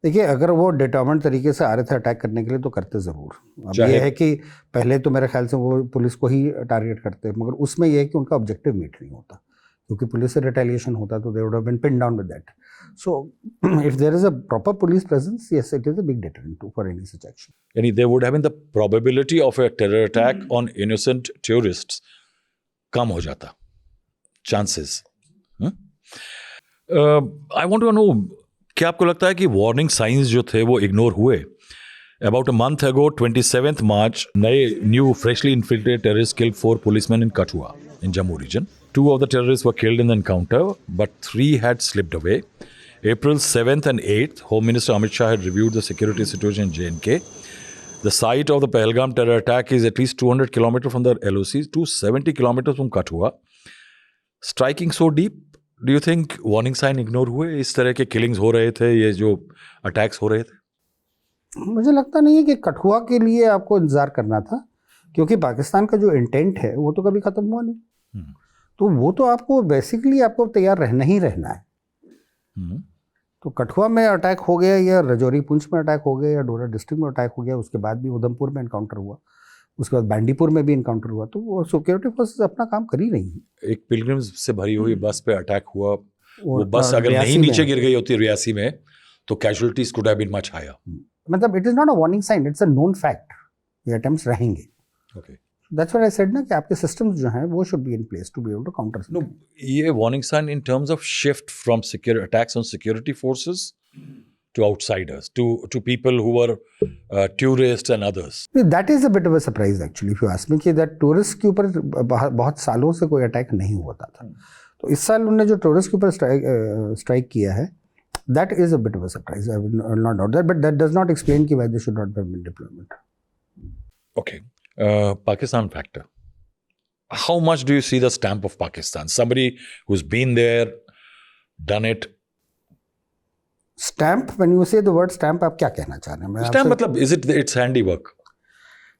देखिए, अगर वो डिटर्मेंट तरीके से आ रहे थे अटैक करने के लिए तो करते ज़रूर। अब ये है कि पहले तो मेरे ख्याल से वो पुलिस को ही टारगेट करते, मगर उसमें ये है कि उनका ऑब्जेक्टिव मीट नहीं होता, क्योंकि पुलिस से रिटेलिएशन होता तो they would have been pin down with that. So if there is a proper police presence, yes, it is a big deterrent for any such action. यानी there would have been the probability of a terror attack on innocent tourists कम हो जाता, chances. I want to know, क्या आपको लगता है कि warning science जो थे वो इग्नोर हुए? About a month ago, 27th March, new freshly infiltrated terrorists killed 4 policemen in Kathua, in Jammu region. 2 of the terrorists were killed in the encounter, but 3 had slipped away. April 7th and 8th, Home Minister Amit Shah had reviewed the security situation in J&K. The site of the Pahalgam terror attack is at least 200 kilometers from the LOCs, 270 kilometers from Kathua. Striking so deep, do you think warning sign ignore हुए? इस तरह के killings हो रहे थे, ये जो attacks हो रहे थे? मुझे लगता नहीं है कि कठुआ के लिए आपको इंतज़ार करना था, क्योंकि पाकिस्तान का जो इंटेंट है वो तो कभी ख़त्म हुआ नहीं। तो वो तो आपको बेसिकली आपको तैयार रहना ही रहना है। तो कठुआ में अटैक हो गया, या रजौरी पुंछ में अटैक हो गया, या डोडा डिस्ट्रिक्ट में अटैक हो गया, उसके बाद भी उधमपुर में इनकाउंटर हुआ, उसके बाद बांडीपुर में भी इनकाउंटर हुआ, तो वो सिक्योरिटी फोर्सेस अपना काम कर ही रही है। एक पिलग्रिम्स से भरी हुई बस पे अटैक हुआ, वो बस अगर नहीं नीचे गिर गई होती रियासी में तो casualties could have been much higher. मतलब it is not a warning sign, it's a known fact, ये अटेम्प्ट्स रहेंगे। Okay, that's what I said ना, कि आपके सिस्टम्स जो हैं वो should be in place to be able to counter. No, ये warning sign in terms of shift from secure attacks on security forces to outsiders, to people who were tourists and others. That is a bit of a surprise actually, if you ask me, कि that tourists के ऊपर बहुत सालों से कोई attack नहीं होता था। इस साल उन्होंने जो टोरस के ऊपर स्ट्राइक किया है, that is a bit of a surprise. I will not doubt that, but that does not explain why they should not have been deployment. Okay. Pakistan factor. How much do you see the stamp of Pakistan? Somebody who's been there, done it. Stamp, when you say the word stamp, आप क्या कहना चाह रहे हैं? Stamp मतलब, is it its handiwork?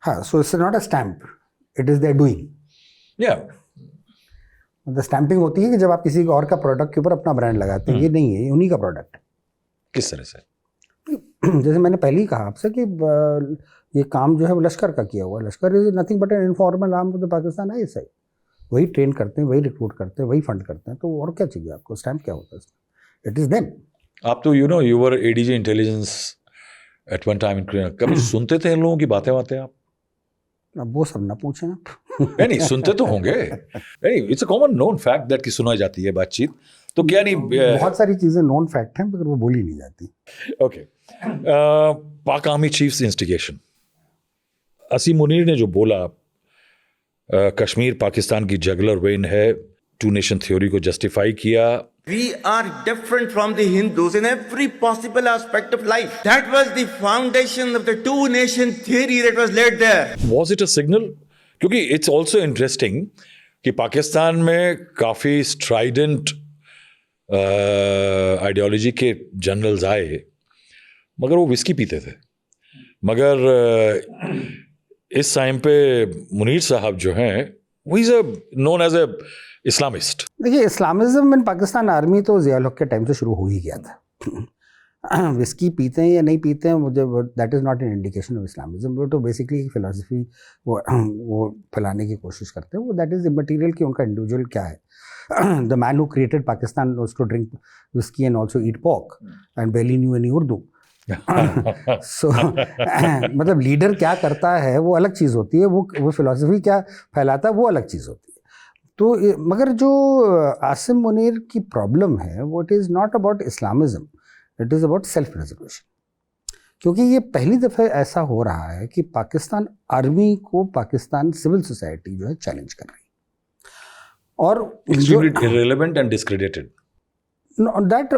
हाँ, so it's not a stamp. It is their doing. Yeah. मतलब stamping होती है कि जब आप किसी और का प्रोडक्ट के ऊपर अपना ब्रांड लगाते हैं, ये नहीं है, ये उन्हीं का प्रोडक्ट है। किस तरह से? जैसे मैंने पहले ही कहा आपसे कि ये काम जो है वो लश्कर का किया हुआ है। लश्कर is nothing but an informal arm of the Pakistan है, सही। वही ट्रेन करते हैं, वही रिक्रूट करते हैं, वही फंड करते हैं, तो और क्या चाहिए आपको? स्टैंप क्या होता है इसमें? It is them. आप तो you were ADG intelligence at one time in, कभी सुनते थे इन लोगों की बातें आप? अब वो सब ना पूछें आप। नहीं, सुनते तो होंगे। नहीं, it's a common known fact that कि सुनाई जाती है बातचीत, तो क्या नहीं बहुत सारी चीज़ें नोन फैक्ट हैं, मगर वो बोली नहीं जाती। ओके। पाक आर्मी चीफ्स इंस्टिगेशन, असीम मुनीर ने जो बोला कश्मीर पाकिस्तान की जगलर वेन है, टू नेशन थ्योरी को जस्टिफाई किया। We are different from the Hindus in every possible aspect of life. That was the foundation of the two-nation theory that was laid there. Was it a signal? क्योंकि it's also interesting कि पाकिस्तान में काफ़ी Strident ideology के generals आए, मगर वो whisky पीते थे। मगर इस टाइम पे मुनीर साहब जो हैं, वो is known as a Islamist. देखिए, इस्लामिज्म इन पाकिस्तान आर्मी तो ज़िया उल हक के टाइम से शुरू हो ही गया था। विस्की पीते हैं या नहीं पीते हैं, मुझे that is not an indication of Islamism. वो तो बेसिकली फिलोसफी वो फैलाने की कोशिश करते हैं। वो दैट इज़ इमटेरियल कि उनका इंडिविजुअल क्या है। The man who created Pakistan was to drink whisky and also eat pork and barely knew any Urdu. So मतलब लीडर क्या करता है वो अलग चीज़ होती है, वो फिलोसफी क्या फैलाता है वो अलग चीज़ होती है। तो मगर जो आसिम मुनीर की प्रॉब्लम है वो it is not about Islamism, it is about self preservation. क्योंकि ये पहली दफ़े ऐसा हो रहा है कि पाकिस्तान आर्मी को पाकिस्तान सिविल सोसाइटी जो है चैलेंज कर रही है, और irrelevant and discredited. That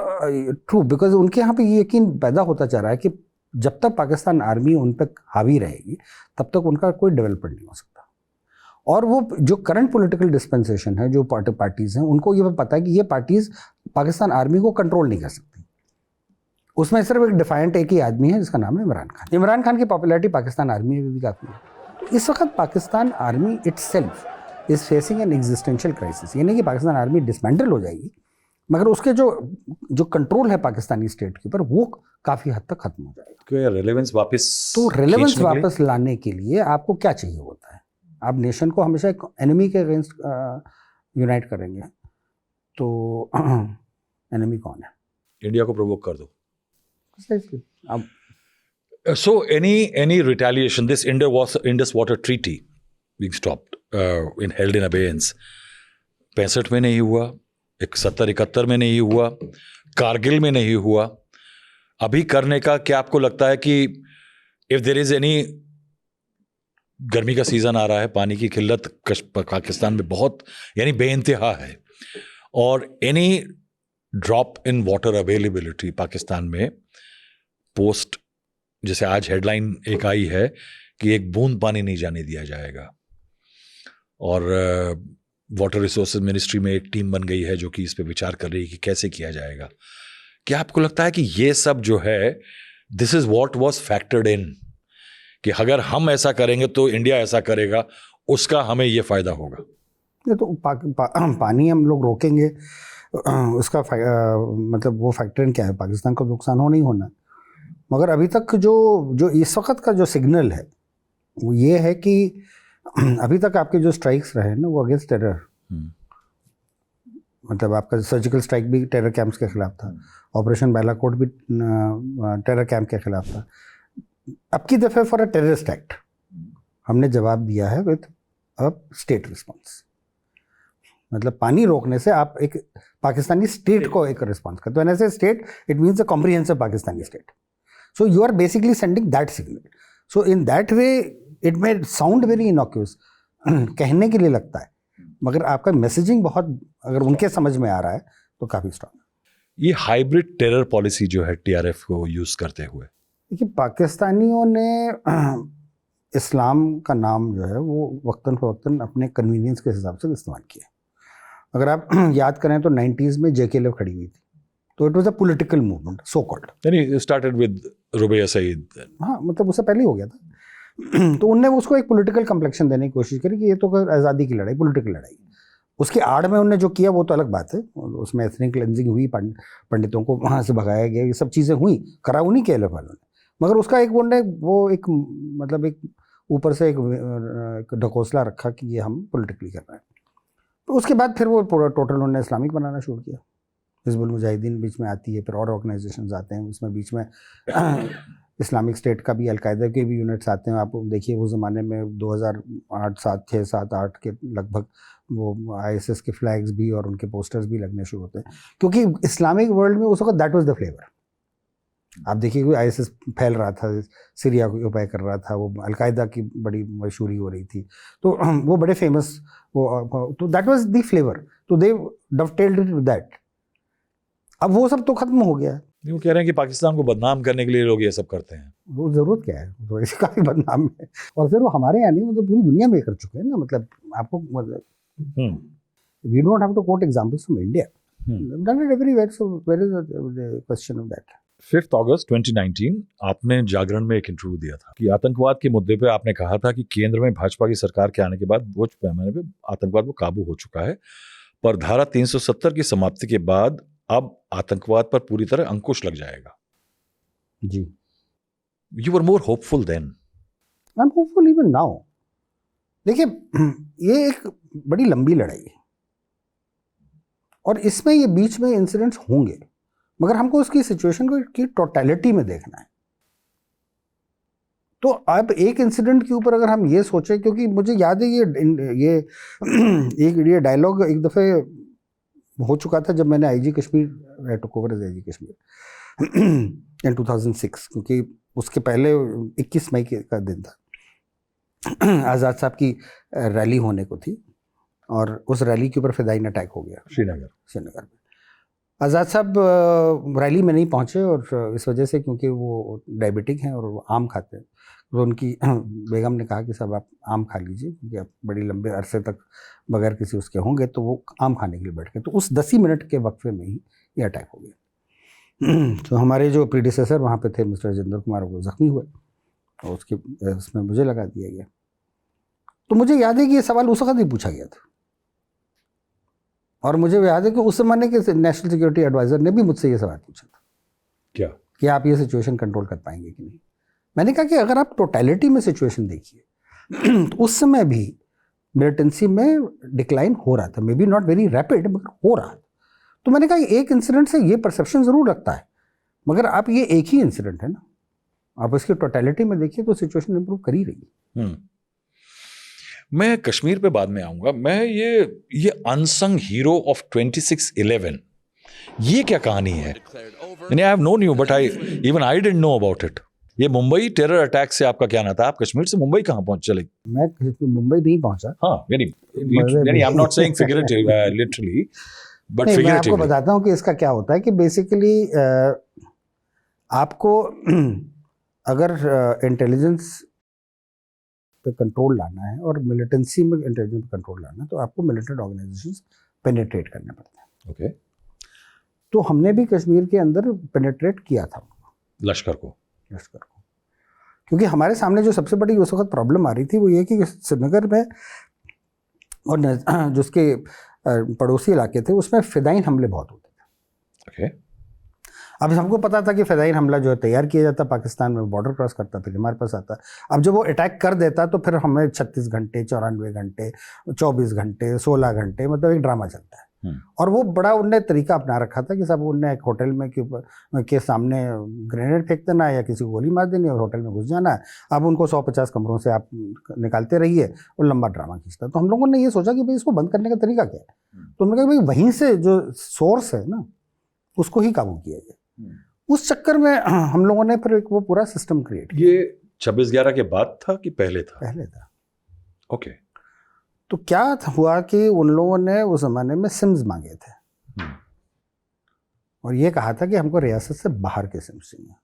true, because उनके यहाँ पे ये यकीन पैदा होता जा रहा है कि जब तक पाकिस्तान आर्मी उन पर हावी रहेगी तब तक उनका कोई डेवलपमेंट नहीं हो सकता। और वो जो करंट पॉलिटिकल डिस्पेंसेशन है, जो पार्टीज़ हैं, उनको ये पता है कि ये पार्टीज़ पाकिस्तान आर्मी को कंट्रोल नहीं कर सकती। उसमें सिर्फ एक डिफाइंट एक ही आदमी है जिसका नाम है इमरान खान। इमरान खान की पॉपुलैरिटी पाकिस्तान आर्मी में भी काफ़ी है। इस वक्त Pakistan army itself is facing an existential crisis. ये नहीं कि पाकिस्तान आर्मी डिसमेंटल हो जाएगी, मगर उसके जो कंट्रोल है पाकिस्तानी स्टेट के ऊपर वो काफ़ी हद तक खत्म हो जाएगा। रेलेवेंस वापस, तो रेलेवेंस वापस लाने के लिए आपको क्या चाहिए होता है? आप नेशन को हमेशा एक एनिमी के अगेंस्ट यूनाइट करेंगे, तो एनिमी कौन है? इंडिया को प्रोवोक कर दो। अब So any retaliation, this Indus Water Treaty being stopped, held in abeyance, 65 में नहीं हुआ, 71 में नहीं हुआ, कारगिल में नहीं हुआ, अभी करने का क्या आपको लगता है कि इफ देयर इज एनी, गर्मी का सीजन आ रहा है, पानी की किल्लत पाकिस्तान में बहुत यानी बेइंतहा है, और any drop in water availability Pakistan में पोस्ट, जैसे आज हेडलाइन एक आई है कि एक बूंद पानी नहीं जाने दिया जाएगा, और वाटर रिसोर्सेज मिनिस्ट्री में एक टीम बन गई है जो कि इस पे विचार कर रही है कि कैसे किया जाएगा। क्या आपको लगता है कि ये सब जो है, this is what was factored इन, कि अगर हम ऐसा करेंगे तो इंडिया ऐसा करेगा, उसका हमें ये फायदा होगा? ये तो पानी हम लोग रोकेंगे, उसका मतलब वो फैक्टर इन क्या है? पाकिस्तान को नुकसान हो नहीं होना। मगर अभी तक जो इस वक्त का जो सिग्नल है वो ये है कि अभी तक आपके जो स्ट्राइक्स रहे ना वो अगेंस्ट टेरर, मतलब आपका सर्जिकल स्ट्राइक भी टेरर कैंप्स के खिलाफ था, ऑपरेशन बालाकोट भी टेरर कैंप के खिलाफ था। अब की दफ़े फॉर अ टेररिस्ट एक्ट हमने जवाब दिया है विद अ स्टेट रिस्पॉन्स। मतलब पानी रोकने से आप एक पाकिस्तानी स्टेट को एक रिस्पॉन्स करते हो, व्हेन आई से state it means a comprehensive Pakistani state. So you are basically sending that signal. So in that way, it may sound very innocuous, कहने के लिए लगता है, मगर आपका मैसेजिंग बहुत अगर उनके समझ में आ रहा है तो काफ़ी स्ट्रांग। ये हाइब्रिड टेरर पॉलिसी जो है टीआरएफ को यूज करते हुए, देखिए पाकिस्तानियों ने इस्लाम का नाम जो है वो वक्तन फ़वक्तन अपने कन्वीनियंस के हिसाब से इस्तेमाल किया। अगर आप याद करें तो 90s में JK खड़ी हुई थी, तो it was a political movement so called. यानी स्टार्टेड विद रुबैया सईद। हाँ, मतलब उससे पहले ही हो गया था। तो उनने उसको एक पॉलिटिकल कम्प्लेक्शन देने की कोशिश करी कि ये तो आज़ादी की लड़ाई, पॉलिटिकल लड़ाई। उसके आड़ में उनने जो किया वो तो अलग बात है, उसमें एथनिक क्लेंजिंग हुई, पंडितों को वहाँ से भगाया गया, ये सब चीज़ें हुई, करा उन्हीं के वालों ने। मगर उसका एक वो एक मतलब एक ऊपर से एक ढकोसला रखा कि ये हम पॉलिटिकली कर रहे हैं। तो उसके बाद फिर वो पूरा टोटल उन्होंने इस्लामिक बनाना शुरू किया। हिज़्बुल मुजाहिदीन बीच में आती है, फिर और ऑर्गेनाइजेशंस आते हैं, उसमें बीच में इस्लामिक स्टेट का भी, अलकायदा के भी यूनिट्स आते हैं। आप देखिए वो ज़माने में 2008, 7, 8 के लगभग वो ISS के फ्लैग्स भी और उनके पोस्टर्स भी लगने शुरू होते हैं, क्योंकि इस्लामिक वर्ल्ड में उस वक्त दैट वाज द फ्लेवर। आप देखिए कोई ISS फैल रहा था, सीरिया को उपाय कर रहा था, वो अलकायदा की बड़ी मशहूरी हो रही थी, तो वो बड़े फेमस, वो तो दैट वाज द फ्लेवर, तो दे डवटेल्ड इट विद दैट। अब वो सब तो खत्म हो गया है। वो कह रहे हैं कि पाकिस्तान को बदनाम करने के लिए लोग ये सब करते हैं। वो ज़रूरत क्या है, तो ऐसे काफ़ी बदनाम है। और फिर वो हमारे यहाँ नहीं, मतलब पूरी दुनिया में कर चुके हैं ना। मतलब आपको we don't have to quote examples from India, done it everywhere, so where is the question of that. 5 अगस्त 2019 आपने जागरण में एक इंटरव्यू दिया था कि आतंकवाद के मुद्दे पे आपने कहा था कि केंद्र में भाजपा की सरकार के आने के बाद बड़े पैमाने पे आतंकवाद वो काबू हो चुका है, पर धारा 370 की समाप्ति के बाद अब आतंकवाद पर पूरी तरह अंकुश लग जाएगा। जी, you were more hopeful then. I am hopeful even now. देखिए ये एक बड़ी लंबी लड़ाई है और इसमें ये बीच में इंसिडेंट्स होंगे, मगर हमको उसकी सिचुएशन को की टोटलिटी में देखना है। तो अब एक इंसिडेंट के ऊपर अगर हम ये सोचें, क्योंकि मुझे याद है ये डायलॉग एक दफ़े हो चुका था जब मैंने IG Kashmir took over as IG Kashmir in 2006, क्योंकि उसके पहले 21 मई का दिन था, आज़ाद साहब की रैली होने को थी और उस रैली के ऊपर फिदाइन अटैक हो गया श्रीनगर में। आज़ाद साहब रैली में नहीं पहुंचे और इस वजह से, क्योंकि वो डायबिटिक हैं और वो आम खाते हैं, तो उनकी बेगम ने कहा कि साहब आप आम खा लीजिए, क्योंकि आप बड़ी लंबे अरसे तक बगैर किसी उसके होंगे, तो वो आम खाने के लिए बैठ गए। तो उस 10 ही मिनट के वक्फे में ही ये अटैक हो गया। तो हमारे जो प्रीडिसेसर वहाँ पे थे मिस्टर राजेंद्र कुमार, वो ज़ख्मी हुए और उसमें मुझे लगा दिया गया। तो मुझे याद है कि ये सवाल उस वक्त ही पूछा गया था और मुझे याद है कि उस ज़माने के नेशनल सिक्योरिटी एडवाइज़र ने भी मुझसे ये सवाल पूछा था, क्या कि आप ये सिचुएशन कंट्रोल कर पाएंगे कि नहीं। मैंने कहा कि अगर आप टोटलिटी में सिचुएशन देखिए तो उस समय भी मिलिटेंसी में डिक्लाइन हो रहा था, may be not very rapid, मगर हो रहा था। तो मैंने कहा एक इंसिडेंट से ये परसेप्शन ज़रूर लगता है, मगर आप ये एक ही इंसिडेंट है ना, आप इसकी टोटलिटी में देखिए तो सिचुएशन इंप्रूव कर ही रही है। मैं कश्मीर पे बाद में आऊंगा। मैं ये अनसंग हीरो ऑफ 26/11, ये क्या कहानी है? I have known you but I didn't know about it. ये मुंबई टेरर अटैक से आपका क्या नाता? आप कश्मीर से मुंबई कहाँ पहुंच चले? मैं मुंबई नहीं पहुंचा। हाँ, यानी I am not saying figurative literally, but figuratively. मैं आपको बताता हूँ कि इसका क्या होता है कि बेसिकली आपको अगर इंटेलिजेंस पे कंट्रोल लाना है और मिलिटेंसी में इंटेलिजेंस पे कंट्रोल लाना है, तो आपको मिलिटेंट ऑर्गेनाइजेशंस पेनिट्रेट करने पड़ते हैं। ओके, तो हमने भी कश्मीर के अंदर पेनिट्रेट किया था लश्कर को, क्योंकि हमारे सामने जो सबसे बड़ी उस वक्त प्रॉब्लम आ रही थी वो ये कि श्रीनगर में और जो उसके पड़ोसी इलाके थे उसमें फिदाइन हमले बहुत होते थे। ओके, अब हमको पता था कि फिदाइन हमला जो है तैयार किया जाता, पाकिस्तान में बॉर्डर क्रॉस करता, फिर हमारे पास आता। अब जब वो अटैक कर देता तो फिर हमें 36 घंटे, 94 घंटे, 24 घंटे, 16 घंटे, मतलब एक ड्रामा चलता है। और वो बड़ा उनने तरीका अपना रखा था कि साहब उनने एक होटल में के सामने ग्रेनेड फेंक देना है या किसी को गोली मार देनी और होटल में घुस जाना है। अब उनको 150 कमरों से आप निकालते रहिए और लंबा ड्रामा खींचता। तो हम लोगों ने ये सोचा कि भाई इसको बंद करने का तरीका क्या है, तो हमने कहा भाई वहीं से जो सोर्स है ना उसको ही काबू किया जाए। उस चक्कर में हम लोगों ने फिर वो पूरा सिस्टम क्रिएट किया। ये 26/11 के बाद था कि पहले था? पहले था। ओके। तो क्या हुआ कि उन लोगों ने उस ज़माने में सिम्स मांगे थे और ये कहा था कि हमको रियासत से बाहर के सिम्स चाहिए।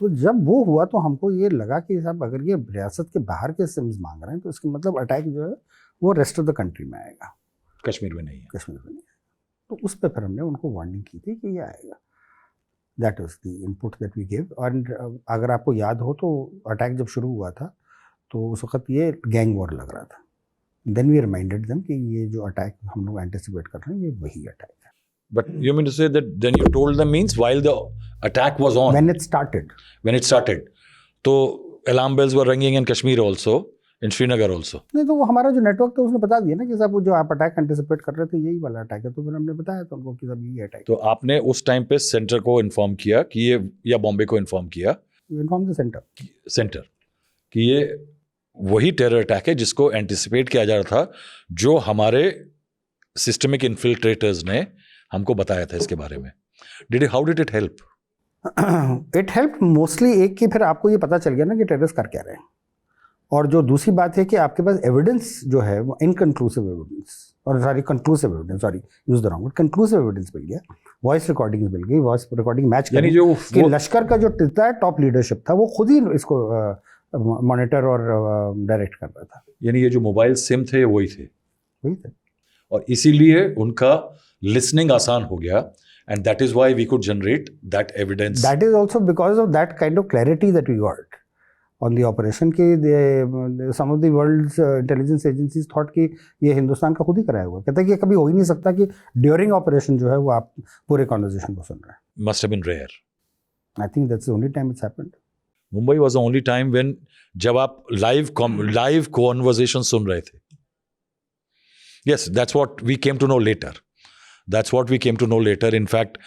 तो जब वो हुआ तो हमको ये लगा कि साहब अगर ये रियासत के बाहर के सिम्स मांग रहे हैं तो इसका मतलब अटैक जो है वो रेस्ट ऑफ द कंट्री में आएगा, कश्मीर में नहीं है। कश्मीर में नहीं है। तो उस पर फिर हमने उनको वार्निंग की थी कि ये आएगा। That was the input that we give. और अगर आपको याद हो तो अटैक जब शुरू हुआ था तो उस वक्त ये गैंग वॉर लग रहा था। देन वी रिमाइंडेड देम कि ये जो अटैक हम लोग एंटिसिपेट कर रहे हैं ये वही अटैक है। But you mean to say that then you told them means while the attack was on, When it started. तो alarm bells were ringing in Kashmir also, in Srinagar also. नहीं तो वो हमारा जो नेटवर्क था उसने बता दिया ना कि साहब वो जो आप अटैक एंटिसिपेट कर रहे थे यही वाला अटैक है। तो फिर हमने बताया था उनको कि साहब यही अटैक। तो आपने उस टाइम पे सेंटर को इन्फॉर्म किया कि ये, या बॉम्बे को इन्फॉर्म किया, इन्फॉर्म द सेंटर कि ये वही टेरर अटैक है जिसको एंटिसिपेट किया जा रहा था, जो हमारे सिस्टमिक इन्फिल्ट्रेटर्स ने हमको बताया था इसके बारे में। How did it help? It help mostly एक कि फिर आपको ये पता चल गया ना कि टेररिस्ट कर क्या रहे हैं, और जो दूसरी बात है कि आपके पास एविडेंस जो है वो इनकंक्लूसिव एविडेंस, और sorry conclusive evidence, sorry use the wrong word, conclusive evidence मिल गया, वॉइस रिकॉर्डिंग्स मिल गई, वॉइस रिकॉर्डिंग मैच यानी करी जो कि लश्कर का जो टॉप लीडरशिप था वो खुद ही इसको मॉनिटर और डायरेक्ट कर रहा था। यानी ये जो मोबाइल सिम थे वही थे, वही थे, और इसीलिए उनका लिसनिंग आसान हो गया, and that is why we could generate that evidence. That is also because of that kind of clarity that we got on the operation कि some of the world's intelligence agencies thought कि ये हिंदुस्तान का खुद ही कराया हुआ। कहता है कि ये कभी हो ही नहीं सकता कि ड्यूरिंग ऑपरेशन जो है वो आप पूरे कॉन्वर्सेशन को सुन रहे हैं। Must have been rare. I think that's the only time it's happened. Mumbai was the only time when, जब आप लाइव कॉन्वर्सेशन सुन रहे थे। Yes, that's what we came to know later. In fact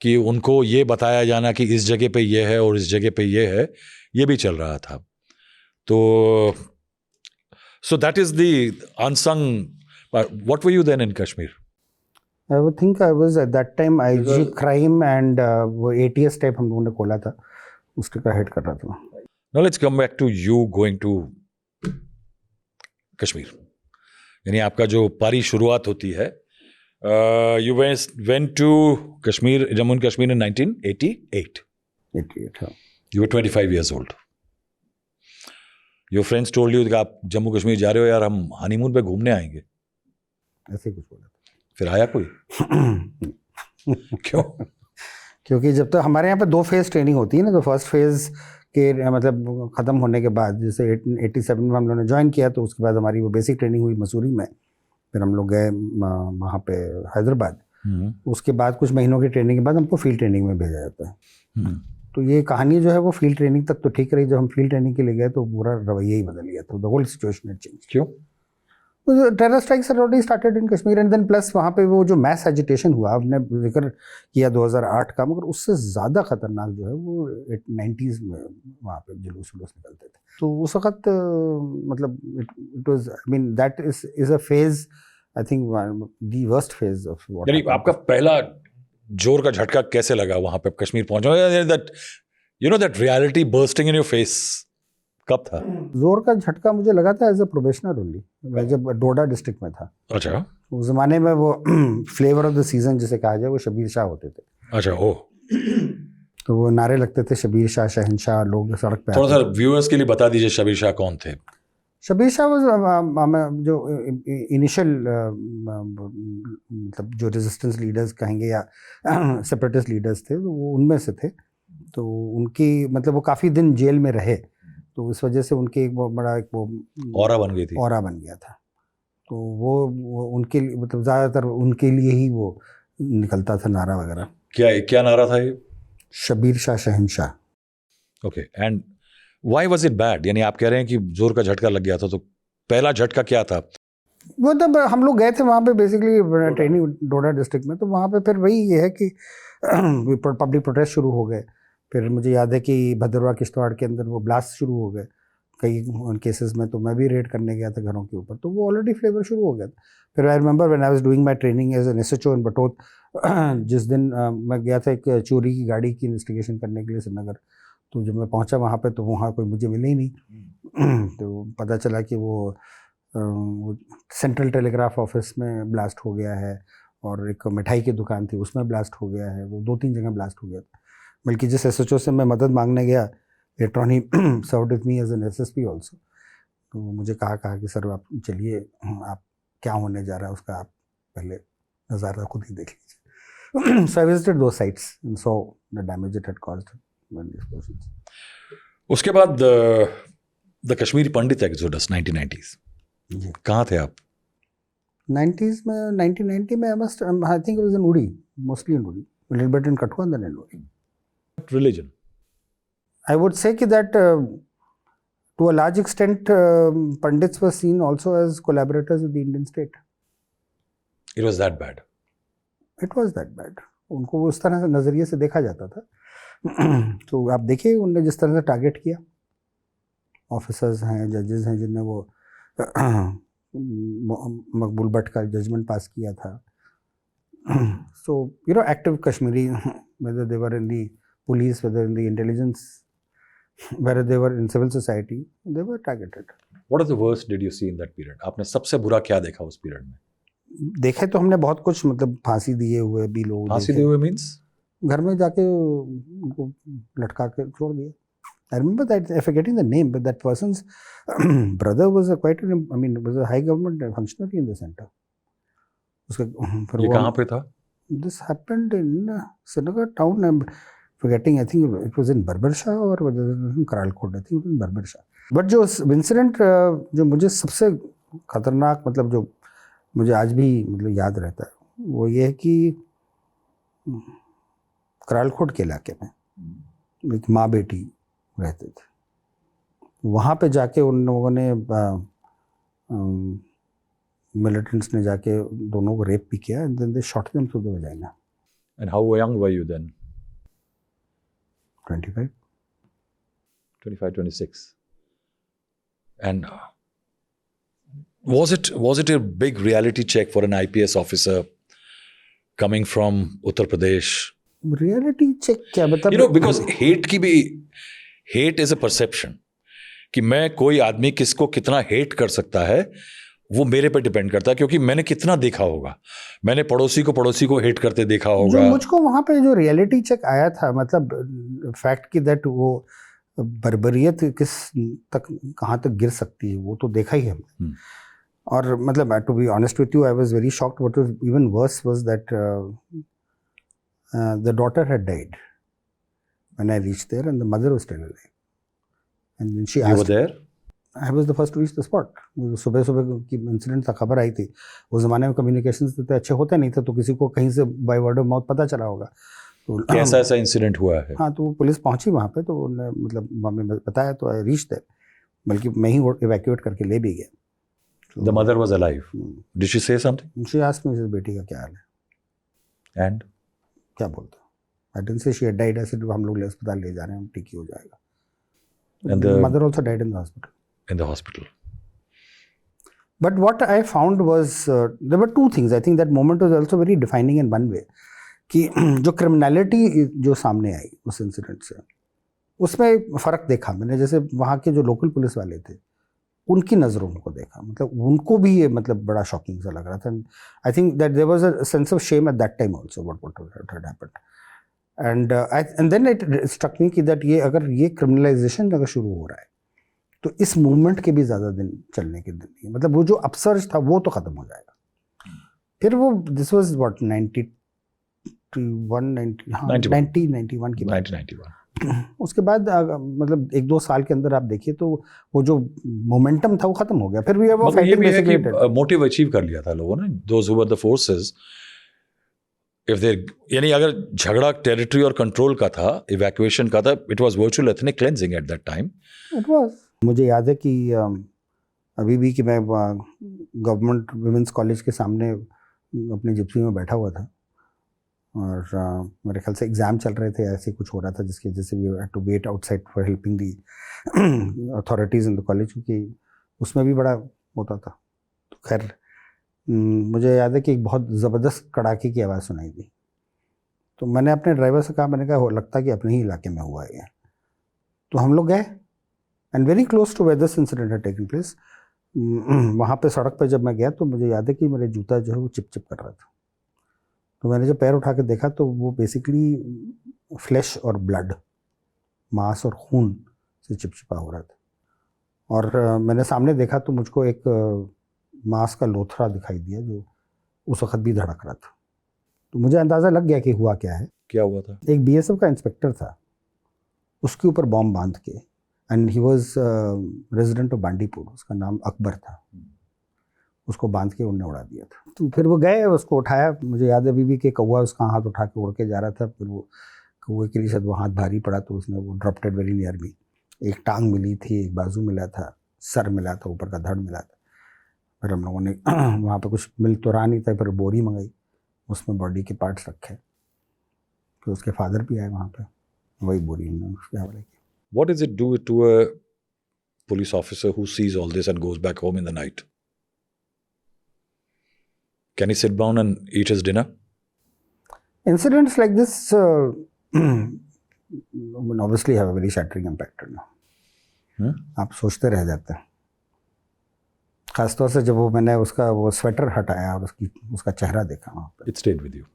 कि उनको ये बताया जाना कि इस जगह पे ये है और इस जगह पे ये है, ये भी चल रहा था। तो so that is the unsung. What were you then in Kashmir? I would think I was at that time IG crime and वो एटीएस टाइप हम लोगों ने खोला था, उसके का हेड कर रहा था। Now let's come back to you going to Kashmir. यानी आपका जो पारी शुरुआत होती है, you went to Kashmir, Jammu and Kashmir in 1988. 88, हाँ। You were 25 years old. Your friends told you कि आप जम्मू कश्मीर जा रहे हो यार, हम हनीमून पे घूमने आएंगे, ऐसे ही कुछ बोला। फिर आया कोई? क्यों? क्योंकि जब तक हमारे यहाँ पे 2 फेज़ ट्रेनिंग होती है ना, तो फर्स्ट फेज़ के मतलब ख़त्म होने के बाद, जैसे 87 में हम लोगों ने ज्वाइन किया, तो उसके बाद हमारी वो बेसिक ट्रेनिंग हुई मसूरी में, फिर हम लोग गए वहाँ पे हैदराबाद। उसके बाद कुछ महीनों की ट्रेनिंग के बाद हमको फील्ड ट्रेनिंग में भेजा जाता है। तो ये कहानी जो है वो फील्ड ट्रेनिंग तक तो ठीक रही। जब हम फील्ड ट्रेनिंग के लिए गए तो पूरा रवैया ही बदल गया, तो the whole situation had change. क्यों? Terror strikes had already started in Kashmir, and then plus वहाँ पे वो जो मैस एजिटेशन हुआ, आपने जिक्र किया 2008 का, मगर उससे ज़्यादा खतरनाक जो है वो 90s में वहाँ पे जुलूस निकलते थे। तो उस वक्त मतलब it was, I mean that is a phase, I think the worst phase of what. यानी आपका पहला जोर का झटका कैसे लगा वहां पे कश्मीर पहुंचा? That you know that reality bursting in your face कब था? जोर का झटका मुझे लगा था एज अ प्रोबेशनर ओनली, मैं जब डोडा डिस्ट्रिक्ट में था। अच्छा। उस जमाने में वो फ्लेवर ऑफ द सीजन जिसे कहा जाए वो शबीर शाह होते थे। अच्छा, ओ। तो वो नारे लगते थे शबीर शाह, शहनशाह, लोग सड़क पे। थोड़ा सा व्यूअर्स के लिए बता दीजिए शबीर शाह कौन थे? शबीर शाह वाज जो इनिशियल मतलब जो रेजिस्टेंस लीडर्स कहेंगे या सेपरेटिस्ट लीडर्स थे, तो वो उनमें से थे। तो उनकी मतलब वो काफ़ी दिन जेल में रहे, तो इस वजह से उनके एक बहुत बड़ा एक वो ऑरा बन गई थी, ऑरा बन गया था। तो वो उनके लिए मतलब ज़्यादातर उनके लिए ही वो निकलता था नारा वगैरह। क्या नारा था ये? शबीर शाह शहनशाह। Okay, and why was it bad? यानी आप कह रहे हैं कि जोर का झटका लग गया था, तो पहला झटका क्या था? वो तब हम लोग गए थे वहाँ पे बेसिकली ट्रेनिंग डोडा डिस्ट्रिक्ट में, तो वहाँ पे फिर वही ये है कि पब्लिक प्रोटेस्ट शुरू हो गए। फिर मुझे याद है कि भद्रवाह किश्तवाड़ के अंदर वो ब्लास्ट शुरू हो गए कई केसेस में, तो मैं भी रेड करने गया था घरों के ऊपर, तो वो ऑलरेडी फ्लेवर शुरू हो गया था। फिर I remember when I was doing my training as an SHO in Batot, जिस दिन मैं गया था एक चोरी की गाड़ी की इन्वेस्टिगेशन करने के लिए श्रीनगर। तो जब मैं पहुंचा वहाँ पे तो वहाँ कोई मुझे मिले ही नहीं। तो पता चला कि वो सेंट्रल टेलीग्राफ ऑफिस में ब्लास्ट हो गया है, और एक मिठाई की दुकान थी उसमें ब्लास्ट हो गया है, वो 2-3 जगह ब्लास्ट हो गया था। बल्कि जिस एसएचओ से मैं मदद मांगने गया, later on he served with me as an SSP also, तो मुझे कहा कि सर आप चलिए, आप क्या होने जा रहा है उसका आप पहले नज़ारा खुद ही देख लीजिए। सो आई विजिटेड दो sites and saw the damage it had caused when the explosions. उसके बाद the Kashmiri Pandit exodus 1990s, जी कहाँ थे आप? 90s में 1990 में I think it was in उड़ी, मोस्टली इन उड़ी, a little bit in Kathua and then in Uड़ी. Religion. I would say that to a large extent Pandits were seen also as collaborators with the Indian state. It was that bad. It was that bad. उनको उस तरह से नज़रिए से देखा जाता था। तो आप देखिए उनने जिस तरह से टारगेट किया, ऑफिसर्स हैं, जजेस हैं जिनने वो मकबूल भट्ट का जजमेंट पास किया था। So, you know, active Kashmiri, whether they were in the police, whether in the intelligence, whether they were in civil society, they were targeted. What is the worst did you see in that period? आपने सबसे बुरा क्या देखा उस period में? देखे तो हमने बहुत कुछ, मतलब फांसी दिए हुए भी लोग, फांसी दिए हुए मीन्स घर में जाके उनको लटका के छोड़ दिया। I remember that, I'm forgetting the name, but that person's brother was was a high government functionary in the center. उसका ये कहाँ पे था? This happened in Srinagar town. I'm forgetting. I think it was in Barbar-Shah or whether it was in Karalkot. I think it was in Barbar-Shah. But जो incident जो मुझे सबसे खतरनाक, मतलब जो मुझे आज भी मतलब याद रहता है, वो ये है कि करालकोट के इलाके में एक माँ बेटी रहते थे। वहाँ पे जाके उन लोगों ने मिलिटेंट्स ने जाके दोनों को रेप भी किया, and then they shot them through the vagina. And how young were you then? 25. 25, 26. And was it a big reality check for an IPS officer coming from Uttar Pradesh? Reality check क्या मतलब? You know, because hate is a perception. कि मैं कोई आदमी किसको कितना hate कर सकता है वो मेरे पे डिपेंड करता है, क्योंकि मैंने कितना देखा होगा, मैंने पड़ोसी को हेट करते देखा होगा। जो मुझको वहाँ पे जो रियलिटी चेक आया था, मतलब फैक्ट की दैट वो बर्बरियत किस तक कहाँ तक गिर सकती है, वो तो देखा ही हमने। और मतलब to be honest with you, I was very shocked. What was even worse was that the daughter had died when I reached there and the mother was still alive, and she asked, You were there? I was the first to reach the spot. सुबह की incident था, खबर आई थी। उस ज़माने में communications तो अच्छे होते नहीं थे, तो किसी को कहीं से बाय वर्ड ऑफ माउथ पता चला होगा। तो ऐसा इंसिडेंट हुआ है? हाँ, तो पुलिस पहुंची वहाँ पे, तो उन्होंने मतलब हमें बताया, तो आई रीच देयर, बल्कि मैं ही इवैक्यूएट करके ले भी गया। The mother was alive. Did she say something? She asked me, बेटी का क्या हाल है, And क्या बोलते हो? I didn't say she had died, ऐसे हम लोग अस्पताल ले जा रहे हैं, ठीक ही हो जाएगा। And the mother also died in the hospital. in the hospital. But what I found was there were two things. I think that moment was also very defining in one way, कि जो criminality जो सामने आई उस incident से, उसमें फ़र्क देखा मैंने। जैसे वहाँ के जो लोकल पुलिस वाले थे, उनकी नज़रों को देखा, मतलब उनको भी ये मतलब बड़ा शॉकिंग सा लग रहा था। I think that there was a sense of shame at that time also what had happened. And then it struck me कि दैट ये अगर ये क्रिमिनलाइजेशन अगर शुरू हो रहा है, तो इस मूवमेंट के भी ज़्यादा दिन चलने के दिन नहीं, मतलब वो जो अपसर्ज था वो तो ख़त्म हो जाएगा। फिर वो दिस वाज व्हाट 91 की बात। 1991. उसके बाद मतलब 1-2 साल के अंदर आप देखिए तो वो जो मोमेंटम था वो खत्म हो गया। फिर भी वो मतलब ये भी है कि फाइटिंग मोटिव अचीव कर लिया था लोगों ने, those who were the forces. If they, यानी अगर झगड़ा टेरिटरी और कंट्रोल का था, इवैक्यूएशन का था, it was virtual ethnic cleansing eight that time. It was. मुझे याद है कि अभी भी कि मैं गवर्नमेंट वुमेंस कॉलेज के सामने अपनी जिप्सी में बैठा हुआ था, और मेरे ख्याल से एग्ज़ाम चल रहे थे, ऐसे कुछ हो रहा था जिसकी वजह से we had to wait outside for helping the authorities in the college, क्योंकि उसमें भी बड़ा होता था। तो खैर मुझे याद है कि एक बहुत ज़बरदस्त कड़ाके की आवाज़ सुनाई दी, तो मैंने अपने ड्राइवर से कहा, मैंने कहा लगता है कि अपने ही इलाके में हुआ है। तो हम लोग गए, and very close to where this incident had taken place, वहाँ पे सड़क पे जब मैं गया तो मुझे याद है कि मेरे जूता जो है वो चिप चिप कर रहा था। तो मैंने जब पैर उठा के देखा तो वो बेसिकली फ्लैश और ब्लड, मांस और खून से चिपचिपा हो रहा था। और मैंने सामने देखा तो मुझको एक मांस का लोथड़ा दिखाई दिया जो उस वक्त भी धड़क रहा था। तो मुझे अंदाज़ा लग गया कि हुआ क्या है। क्या हुआ था? एक बीएसएफ का इंस्पेक्टर था, उसके ऊपर बॉम्ब बांध के, and he was resident of Bandipur, उसका नाम अकबर था, उसको बांध के उन्होंने उड़ा दिया था। तो फिर वो गए, उसको उठाया, मुझे याद है अभी भी कि कौवा उसका हाथ उठा के उड़ के जा रहा था। फिर वो कौवे के लिए शायद वो हाथ भारी पड़ा तो उसने वो dropped it very near me. एक टांग मिली थी, एक बाजू मिला था, सर मिला था, ऊपर का धड़ मिला था। फिर हम लोगों ने वहाँ पे कुछ मिल तो रहा नहीं था, फिर बोरी मंगाई, उसमें बॉडी के पार्ट्स रखे। फिर उसके फादर भी आए वहाँ पे, वही बोरी हमने उसके हवाले की। What does it do to a police officer who sees all this and goes back home in the night? Can he sit down and eat his dinner? Incidents like this will obviously have a very shattering impact on you. आप सोचते रह जाते हैं, खासतौर से जब वो मैंने उसका वो स्वेटर हटाया और उसका चेहरा देखा वहाँ पे। It stayed with you.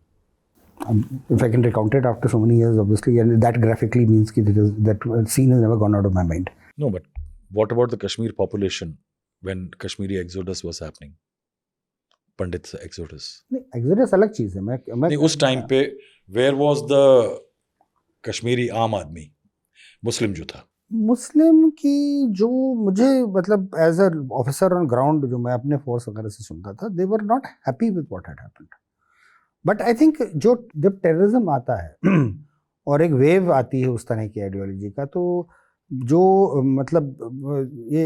If I can recount it after so many years, obviously, and that graphically means that scene has never gone out of my mind. No, but what about the Kashmir population when Kashmiri exodus was happening? Pandit's exodus. नहीं, exodus अलग चीज़ है। मैं नहीं, उस time पे where was the Kashmiri आम आदमी, मुस्लिम जो था? मुस्लिम की जो मुझे मतलब as a officer on ground जो मैं अपने फोर्स वगैरह से सुनता था, they were not happy with what had happened. But I think जो जब टेररिज्म आता है और एक वेव आती है उस तरह की आइडियोलॉजी का, तो जो मतलब ये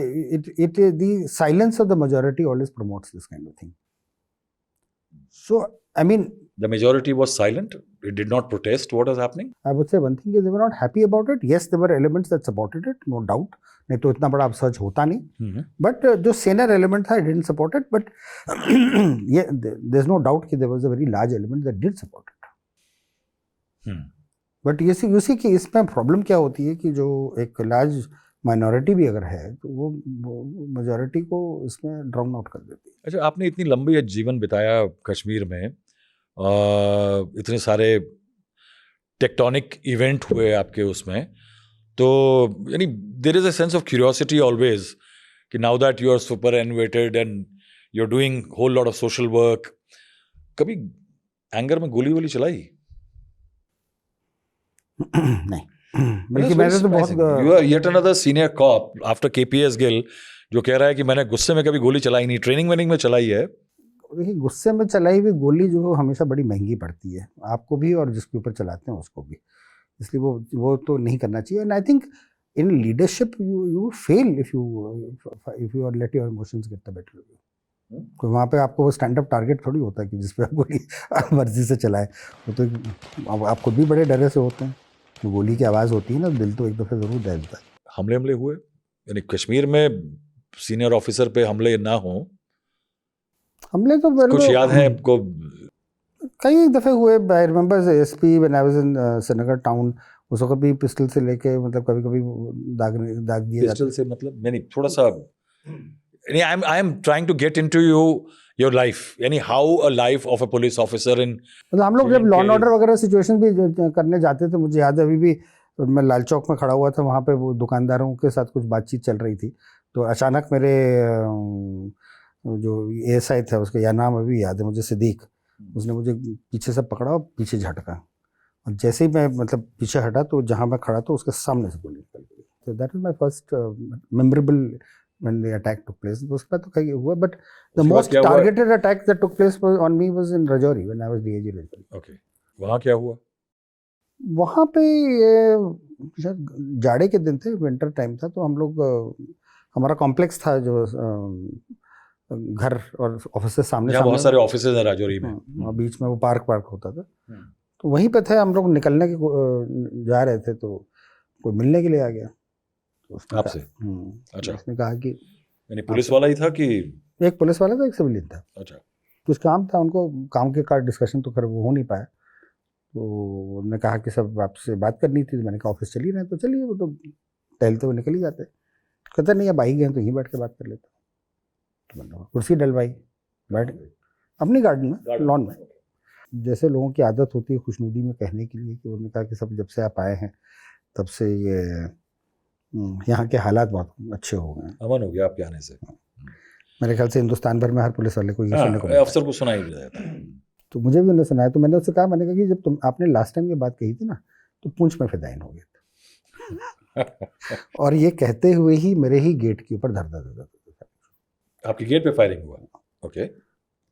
it the silence of the majority always promotes this kind of thing. So I mean The majority was silent. It did not protest what was happening. I would say one thing is they were not happy about it. Yes, there were elements that supported it, no doubt. नहीं तो इतना बड़ा upsurge होता नहीं। But जो सेनर element था, it didn't support it. But yeah, there's no doubt कि there was a very large element that did support it. But you see कि इसमें प्रॉब्लम क्या होती है कि जो एक लार्ज माइनॉरिटी भी अगर है तो वो मेजॉरिटी को इसमें ड्राउन आउट कर देती है। अच्छा, आपने इतनी लंबी जीवन बिताया कश्मीर में, इतने सारे टेक्टोनिक इवेंट हुए आपके उसमें, तो यानी there is a sense of curiosity always कि now that you are superannuated and you are doing whole lot of social work, कभी एंगर में गोली वोली चलाई? नहीं, बल्कि मैंने तो बहुत you are yet another senior cop after KPS Gill जो कह रहा है कि मैंने गुस्से में कभी गोली चलाई नहीं, ट्रेनिंग वेनिंग में चलाई है। देखिए, गुस्से में चलाई हुई गोली जो है हमेशा बड़ी महंगी पड़ती है, आपको भी और जिसके ऊपर चलाते हैं उसको भी, इसलिए वो तो नहीं करना चाहिए। And I think in leadership you fail if you are let your emotions get the better of you. तो वहाँ पे आपको वो स्टैंड अप टारगेट थोड़ी होता है कि जिस पे आप गोली मर्जी से चलाए। वो तो आप खुद भी बड़े डरे से होते हैं, तो गोली की आवाज़ होती है ना, दिल तो एक दफ़े ज़रूर दहलता है। हमले हुए, यानी कश्मीर में सीनियर ऑफिसर पे हमले ना हो, हमले तो कुछ याद है आपको? कई दफ़े हुए। I remember SP when I was in Srinagar town, उस वक्त भी पिस्टल से लेके मतलब कभी कभी दाग दिए जाते। पिस्टल से मतलब मैंने थोड़ा सा, यानी I am trying to get into your life, यानी how a life of a police officer in, मतलब हम लोग जब लॉ एंड ऑर्डर वगैरह सिचुएशन भी करने जाते थे, मुझे याद है अभी भी, मैं लाल चौक में खड़ा हुआ था, वहाँ पे वो दुकानदारों के साथ कुछ बातचीत चल रही थी, तो अचानक मेरे जो एएसआई था, उसका यह नाम अभी याद है मुझे, सिद्दीक, उसने मुझे पीछे से पकड़ा और पीछे झटका, और जैसे ही मैं मतलब पीछे हटा तो जहाँ मैं खड़ा था उसके सामने से गोली निकल गई। तो that is my first memorable when the attack took place. उसके बाद तो कहीं हुआ, but the most targeted attack that took place on me was in Rajouri when I was DIG Rajouri. Okay, वहाँ क्या हुआ? वहाँ पे शायद जाड़े के दिन थे, विंटर टाइम था, तो हम लोग हमारा कॉम्प्लेक्स था जो घर और ऑफिस से सामने बहुत सारे ऑफिसेज हैं राजौरी में, और बीच में वो पार्क होता था, तो वहीं पे थे हम लोग। निकलने के जा रहे थे तो कोई मिलने के लिए आ गया आपसे। अच्छा, उसने कहा कि यानी पुलिस वाला ही था कि? एक पुलिस वाला था, एक सिविलियन था। अच्छा, कुछ काम था उनको, काम के कार्ड डिस्कशन तो खैर वो हो नहीं पाया, तो उन्होंने कहा कि सब आपसे बात करनी थी, तो मैंने कहा ऑफिस चली रहे तो चलिए, वो तो टहलते हुए निकल ही जाते। कहते नहीं, अब आई गए तो यहीं बैठ के बात कर लेते। तो मैंने कुर्सी डलवाई, बैठ गए अपनी गार्डन में, लॉन में। जैसे लोगों की आदत होती है खुशनुदी में कहने के लिए, कि उन्होंने कहा कि सब जब से आप आए हैं तब से ये यहाँ के हालात बहुत अच्छे हो गए हैं। अमन हो गया आपके आने से। मेरे ख्याल से हिंदुस्तान भर में हर पुलिस वाले को ये सुनने को मिलता है। अफसर को सुनाई भी जाता है। तो मुझे भी उन्होंने सुनाया, तो मैंने उससे कहा, मैंने कहा कि जब आपने लास्ट टाइम ये बात कही थी ना, तो पूंछ में फिदाइन हो गए थे। और ये कहते हुए ही मेरे ही गेट के ऊपर धर आपके गेट पे फायरिंग हुआ? ओके।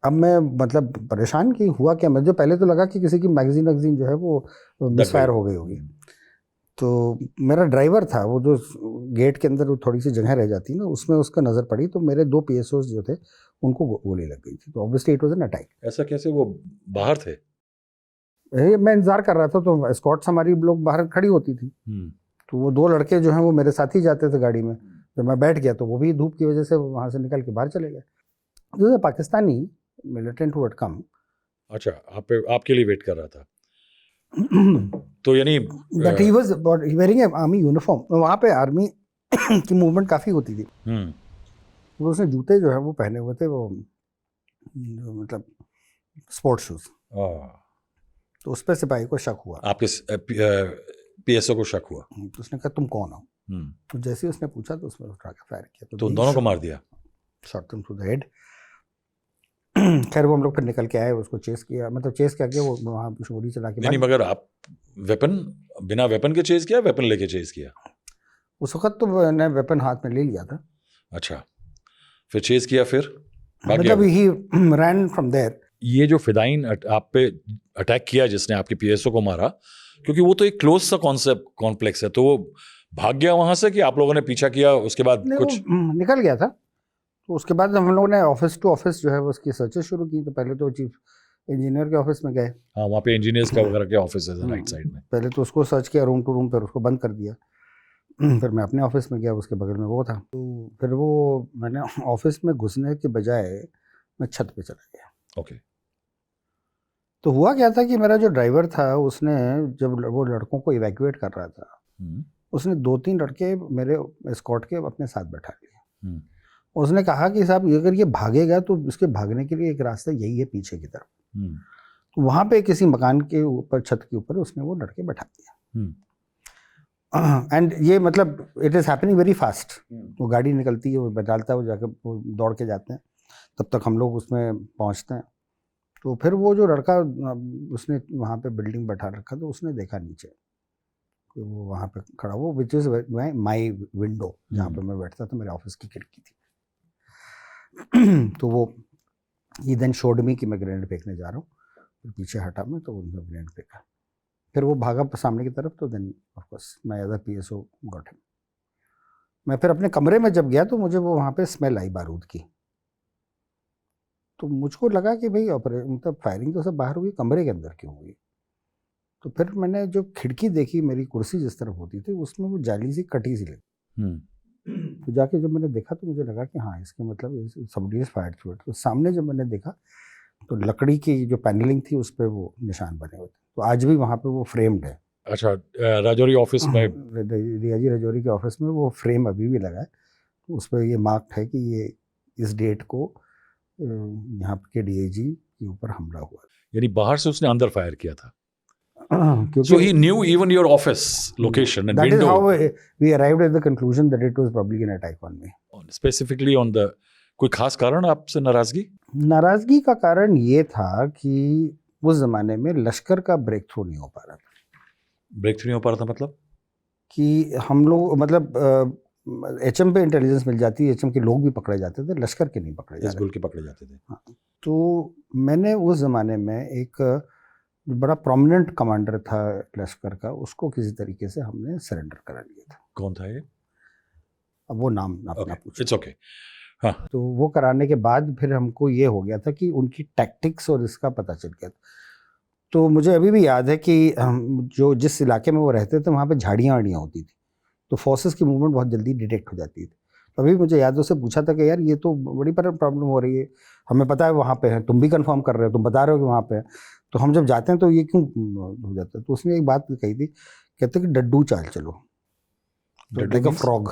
अब मैं मतलब परेशान कि हुआ क्या। मुझे पहले तो लगा कि किसी की मैगजीन जो है वो मिसफायर हो गई होगी। तो मेरा ड्राइवर था, वो जो गेट के अंदर वो थोड़ी सी जगह रह जाती है ना, उसमें उसका नज़र पड़ी, तो मेरे 2 PSOs जो थे उनको गोली लग गई थी। तो obviously it was an attack. ऐसा कैसे? वो बाहर थे? मैं इंतजार कर रहा था, तो एस्कॉर्ट्स हमारी लोग बाहर खड़ी होती थी। तो वो 2 लड़के जो हैं वो मेरे साथ ही जाते थे गाड़ी में। जब मैं बैठ गया तो वो भी धूप की वजह से वहाँ से निकल के बाहर चले गए। जो Pakistani militant who had come. अच्छा, आपके लिए वेट कर रहा था। तो यानी but he was wearing army uniform. वहाँ पे आर्मी की मूवमेंट काफ़ी होती थी। वो उसने जूते जो है वो पहने हुए थे, वो मतलब स्पोर्ट्स शूज। तो उस पर सिपाही को शक हुआ। आपके PSO को शक हुआ? तो उसने कहा तुम कौन हो? तो जैसे ही उसने पूछा तो उसने उठा के फायर किया। तो दोनों को मार दिया? Shot them through the head. खैर वो हम लोग फिर निकल के आए, उसको चेस किया, मतलब चेस करके वो वहाँ गोली चला के। नहीं, मगर आप बिना वेपन के चेस किया, वेपन लेके चेस किया? उस वक्त तो मैंने वेपन हाथ में ले लिया था। अच्छा, फिर चेस किया, फिर मतलब ही रैन फ्रॉम देयर। ये जो फिदाइन आप पे अटैक किया जिसने आपके PSO को मारा, क्योंकि वो तो एक क्लोज सा कॉम्प्लेक्स है, तो वो भाग गया वहां से कि आप लोगों ने पीछा किया? उसके बाद कुछ निकल गया था। तो उसके बाद हम लोगों ने ऑफिस टू ऑफिस जो है वो उसकी सर्चेस शुरू की। तो पहले तो चीफ इंजीनियर के ऑफिस में गए। हाँ, वहाँ पे इंजीनियर्स का वगैरह के ऑफिस है राइट साइड में। पहले तो उसको सर्च किया रूम टू रूम, फिर उसको बंद कर दिया। फिर मैं अपने ऑफिस में गया, उसके बगल में वो था। तो फिर वो मैंने ऑफिस में घुसने के बजाय मैं छत पे चला गया। ओके। तो हुआ क्या था कि मेरा जो ड्राइवर था उसने, जब वो लड़कों को इवैक्यूएट कर रहा था, उसने 2-3 लड़के मेरे एस्कॉर्ट के अपने साथ बैठा लिए। उसने कहा कि साहब अगर ये भागेगा तो इसके भागने के लिए एक रास्ता यही है पीछे की तरफ। तो वहाँ पे किसी मकान के ऊपर, छत के ऊपर उसने वो लड़के बैठा दिया। एंड ये मतलब it is happening very fast. वो गाड़ी निकलती है, वो डालता है, वो जाकर वो दौड़ के जाते हैं, तब तक हम लोग उसमें पहुँचते हैं। तो फिर वो जो लड़का उसने वहाँ पे बिल्डिंग बैठा रखा, तो उसने देखा नीचे कि वो वहाँ पे खड़ा, वो विच इज़ माई विंडो, जहाँ पे मैं बैठता था, मेरे ऑफिस की खिड़की थी। तो वो ही देन शोड मी कि मैं ग्रेनेड फेंकने जा रहा हूँ। फिर पीछे हटा मैं, तो उन्होंने ग्रेनेड फेंका। फिर वो भागा सामने की तरफ। तो then of course my other PSO got him. मैं फिर अपने कमरे में जब गया तो मुझे वो वहाँ पे स्मेल आई बारूद की। तो मुझको लगा कि भाई मतलब फायरिंग तो सब बाहर हुई, कमरे के अंदर क्यों हुई? तो फिर मैंने जो खिड़की देखी, मेरी कुर्सी जिस तरफ होती थी उसमें वो जाली सी कटी सी लगी। तो जाके जब मैंने देखा तो मुझे लगा कि हाँ, इसके मतलब somebody is fired through it. तो सामने जब मैंने देखा तो लकड़ी की जो पैनलिंग थी उस पर वो निशान बने हुए थे। तो आज भी वहाँ पे वो फ्रेम्ड है। अच्छा, राजौरी ऑफिस में, रियाजी राजौरी के ऑफिस में वो फ्रेम अभी भी लगा है। तो उस पर ये मार्क्ड है कि ये इस डेट को यहाँ के DIG के ऊपर हमला हुआ। यानी बाहर से उसने अंदर फायर किया था। क्योंकि So he knew even your office location and that window. is how we arrived at the conclusion that it was probably an attack on me. Specifically on the, कोई खास कारण आपसे नाराजगी? नाराजगी का कारण ये था कि उस जमाने में लश्कर का ब्रेक थ्रू नहीं हो पा रहा था। ब्रेक थ्रू नहीं हो पा रहा था मतलब? कि हम लोग मतलब HM पे इंटेलिजेंस मिल जाती है, HM के लोग भी पकड़े जाते थे, लश्कर के नहीं पकड़े जाते। हिजबुल के पकड़े जाते थे। हाँ, तो मैंने उस ज़माने में एक बड़ा प्रोमिनेंट कमांडर था लश्कर का, उसको किसी तरीके से हमने सरेंडर करा लिया था। कौन था ये? अब वो नाम अपना पूछो। It's okay. हाँ। तो वो कराने के बाद फिर हमको ये हो गया था कि उनकी टैक्टिक्स और इसका पता चल गया था। तो मुझे अभी भी याद है कि जो जिस इलाके में वो रहते थे वहाँ पे झाड़ियाँ वाड़ियाँ होती थी, तो फोर्सेस की मूवमेंट बहुत जल्दी डिटेक्ट हो जाती थी। तो अभी मुझे याद है, उससे पूछा था कि यार ये तो बड़ी प्रॉब्लम हो रही है, हमें पता है वहाँ पे है, तुम भी कंफर्म कर रहे हो, तुम बता रहे हो कि वहाँ पे है, तो हम जब जाते हैं तो ये क्यों हो जाता है? तो उसने एक बात कही थी, कहते कि डड्डू चाल चलो, लाइक अ फ्रॉग।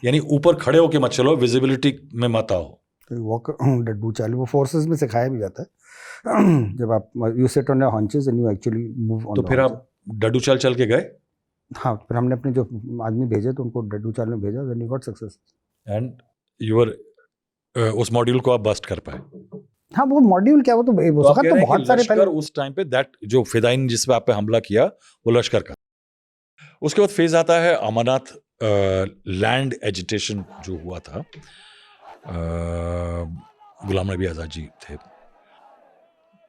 यानी ऊपर खड़े होके मत चलो, विजिबिलिटी में मत आओ। तो वॉक डड्डू चाल वो फोर्सेस में सिखाया भी जाता है जब आप you sit on your haunches and you actually move on. तो फिर आप डड्डू चाल चल के गए? हाँ, फिर हमने अपने जो आदमी भेजे तो उनको डड्डू चाल में भेजा, then we got success. And your उस मॉड्यूल को आप बस्ट कर पाए? हाँ, वो मॉड्यूल क्या, वो तो तो आप कह रहे हैं बहुत कि सारे लश्कर पहले उस टाइम पे दैट जो फिदाइन जिस पे आप पे हमला किया वो लश्कर का। उसके बाद फेज आता है अमरनाथ लैंड एजिटेशन जो हुआ था, गुलाम नबी आज़ाद जी थे।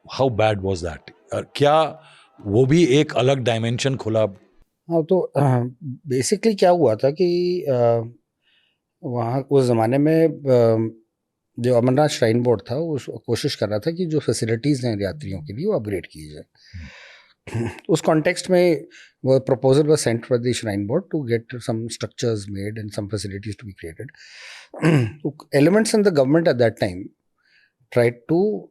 How bad was that? क्या वो भी एक अलग डायमेंशन खुला? हाँ, तो बेसिकली क्या हुआ था कि वहाँ उस ज़माने में जो अमरनाथ श्राइन बोर्ड था वो कोशिश कर रहा था कि जो फैसिलिटीज़ हैं यात्रियों के लिए वो अपग्रेड की जाए। उस कॉन्टेक्स्ट में वो proposal was sent for the shrine board to get some structures made and some facilities to be created. Elements in the government at that time tried to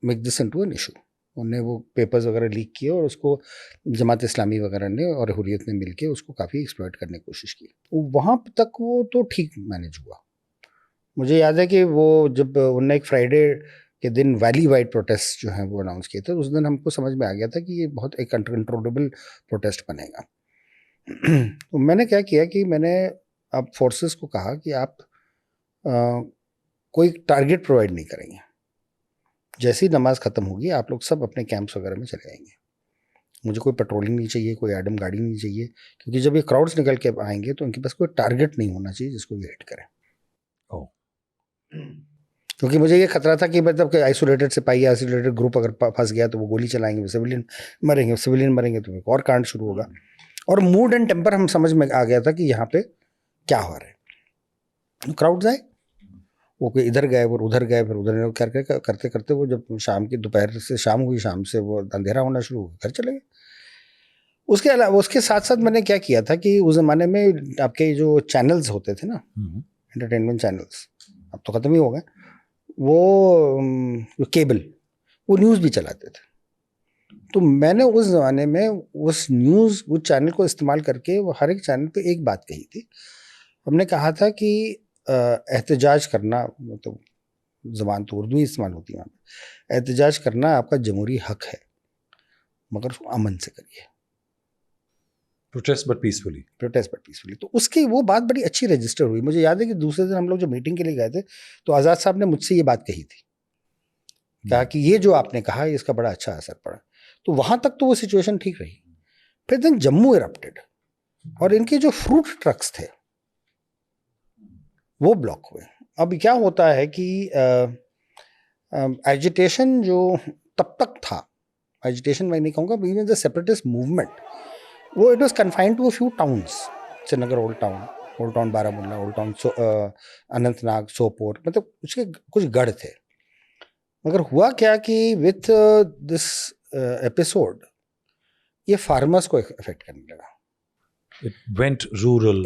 make this into an issue. उन्होंने वो papers वगैरह leak किए और उसको जमात इस्लामी वगैरह ने और हुर्रियत ने मिलके उसको काफ़ी एक्सप्लॉइट करने की कोशिश की। वहाँ तक वो तो ठीक मैनेज हुआ। मुझे याद है कि वो जब उन्होंने एक फ्राइडे के दिन वैली वाइड प्रोटेस्ट जो है वो अनाउंस किए थे, उस दिन हमको समझ में आ गया था कि ये बहुत एक अनकंट्रोलेबल प्रोटेस्ट बनेगा। तो मैंने क्या किया कि मैंने अब फोर्सेस को कहा कि आप कोई टारगेट प्रोवाइड नहीं करेंगे। जैसी नमाज ख़त्म होगी आप लोग सब अपने कैंप्स वगैरह में चले जाएंगे। मुझे कोई पेट्रोलिंग नहीं चाहिए, कोई एडम गाड़ी नहीं चाहिए, क्योंकि जब ये क्राउड्स निकल के आएंगे तो उनके पास कोई टारगेट नहीं होना चाहिए जिसको ये हिट करें। क्योंकि मुझे ये खतरा था कि मतलब कि आइसोलेटेड सिपाही, आइसोलेटेड ग्रुप अगर फंस गया तो वो गोली चलाएंगे, सिविलियन मरेंगे तो एक और कांड शुरू होगा। और मूड एंड टेम्पर हम समझ में आ गया था कि यहाँ पे क्या हो रहा है। क्राउड्स आए, वो कोई इधर गए, वो उधर गए, फिर उधर करते करते वो जब शाम की दोपहर से शाम हुई, शाम से वो अंधेरा होना शुरू हो गया, घर चले गए। उसके अलावा उसके साथ साथ मैंने क्या किया था कि उस ज़माने में आपके जो चैनल्स होते थे ना, एंटरटेनमेंट चैनल्स, अब तो ख़त्म ही हो गए, वो केबल, वो न्यूज़ भी चलाते थे। तो मैंने उस ज़माने में उस चैनल को इस्तेमाल करके वो हर एक चैनल पे एक बात कही थी। हमने कहा था कि एहतजाज करना, मतलब ज़बान तो उर्दू ही इस्तेमाल होती है वहाँ पे, एहतजाज करना आपका जमहूरी हक है, मगर उसको अमन से करिए। Protest but peacefully. तो उसकी वो बात बड़ी अच्छी रजिस्टर हुई। मुझे याद है कि दूसरे दिन हम लोग जब मीटिंग के लिए गए थे तो आज़ाद साहब ने मुझसे ये बात कही थी, कहा कि ये जो आपने कहा इसका बड़ा अच्छा असर पड़ा। तो वहाँ तक तो वो सिचुएशन ठीक रही। फिर दिन जम्मू इरप्टेड और इनके जो फ्रूट ट्रक्स थे वो ब्लॉक हुए। अब क्या होता है कि एजिटेशन जो तब तक था, एजिटेशन मैं नहीं कहूँगा, इवन द सेपरेटिस्ट मूवमेंट, वो it was confined to a few towns, Srinagar old town Baramulla, old town Anantnag, Sopore, मतलब उसके कुछ गढ़ थे। मगर हुआ क्या कि विथ दिस एपिसोड ये फार्मर्स को इफेक्ट करने लगा। It went rural.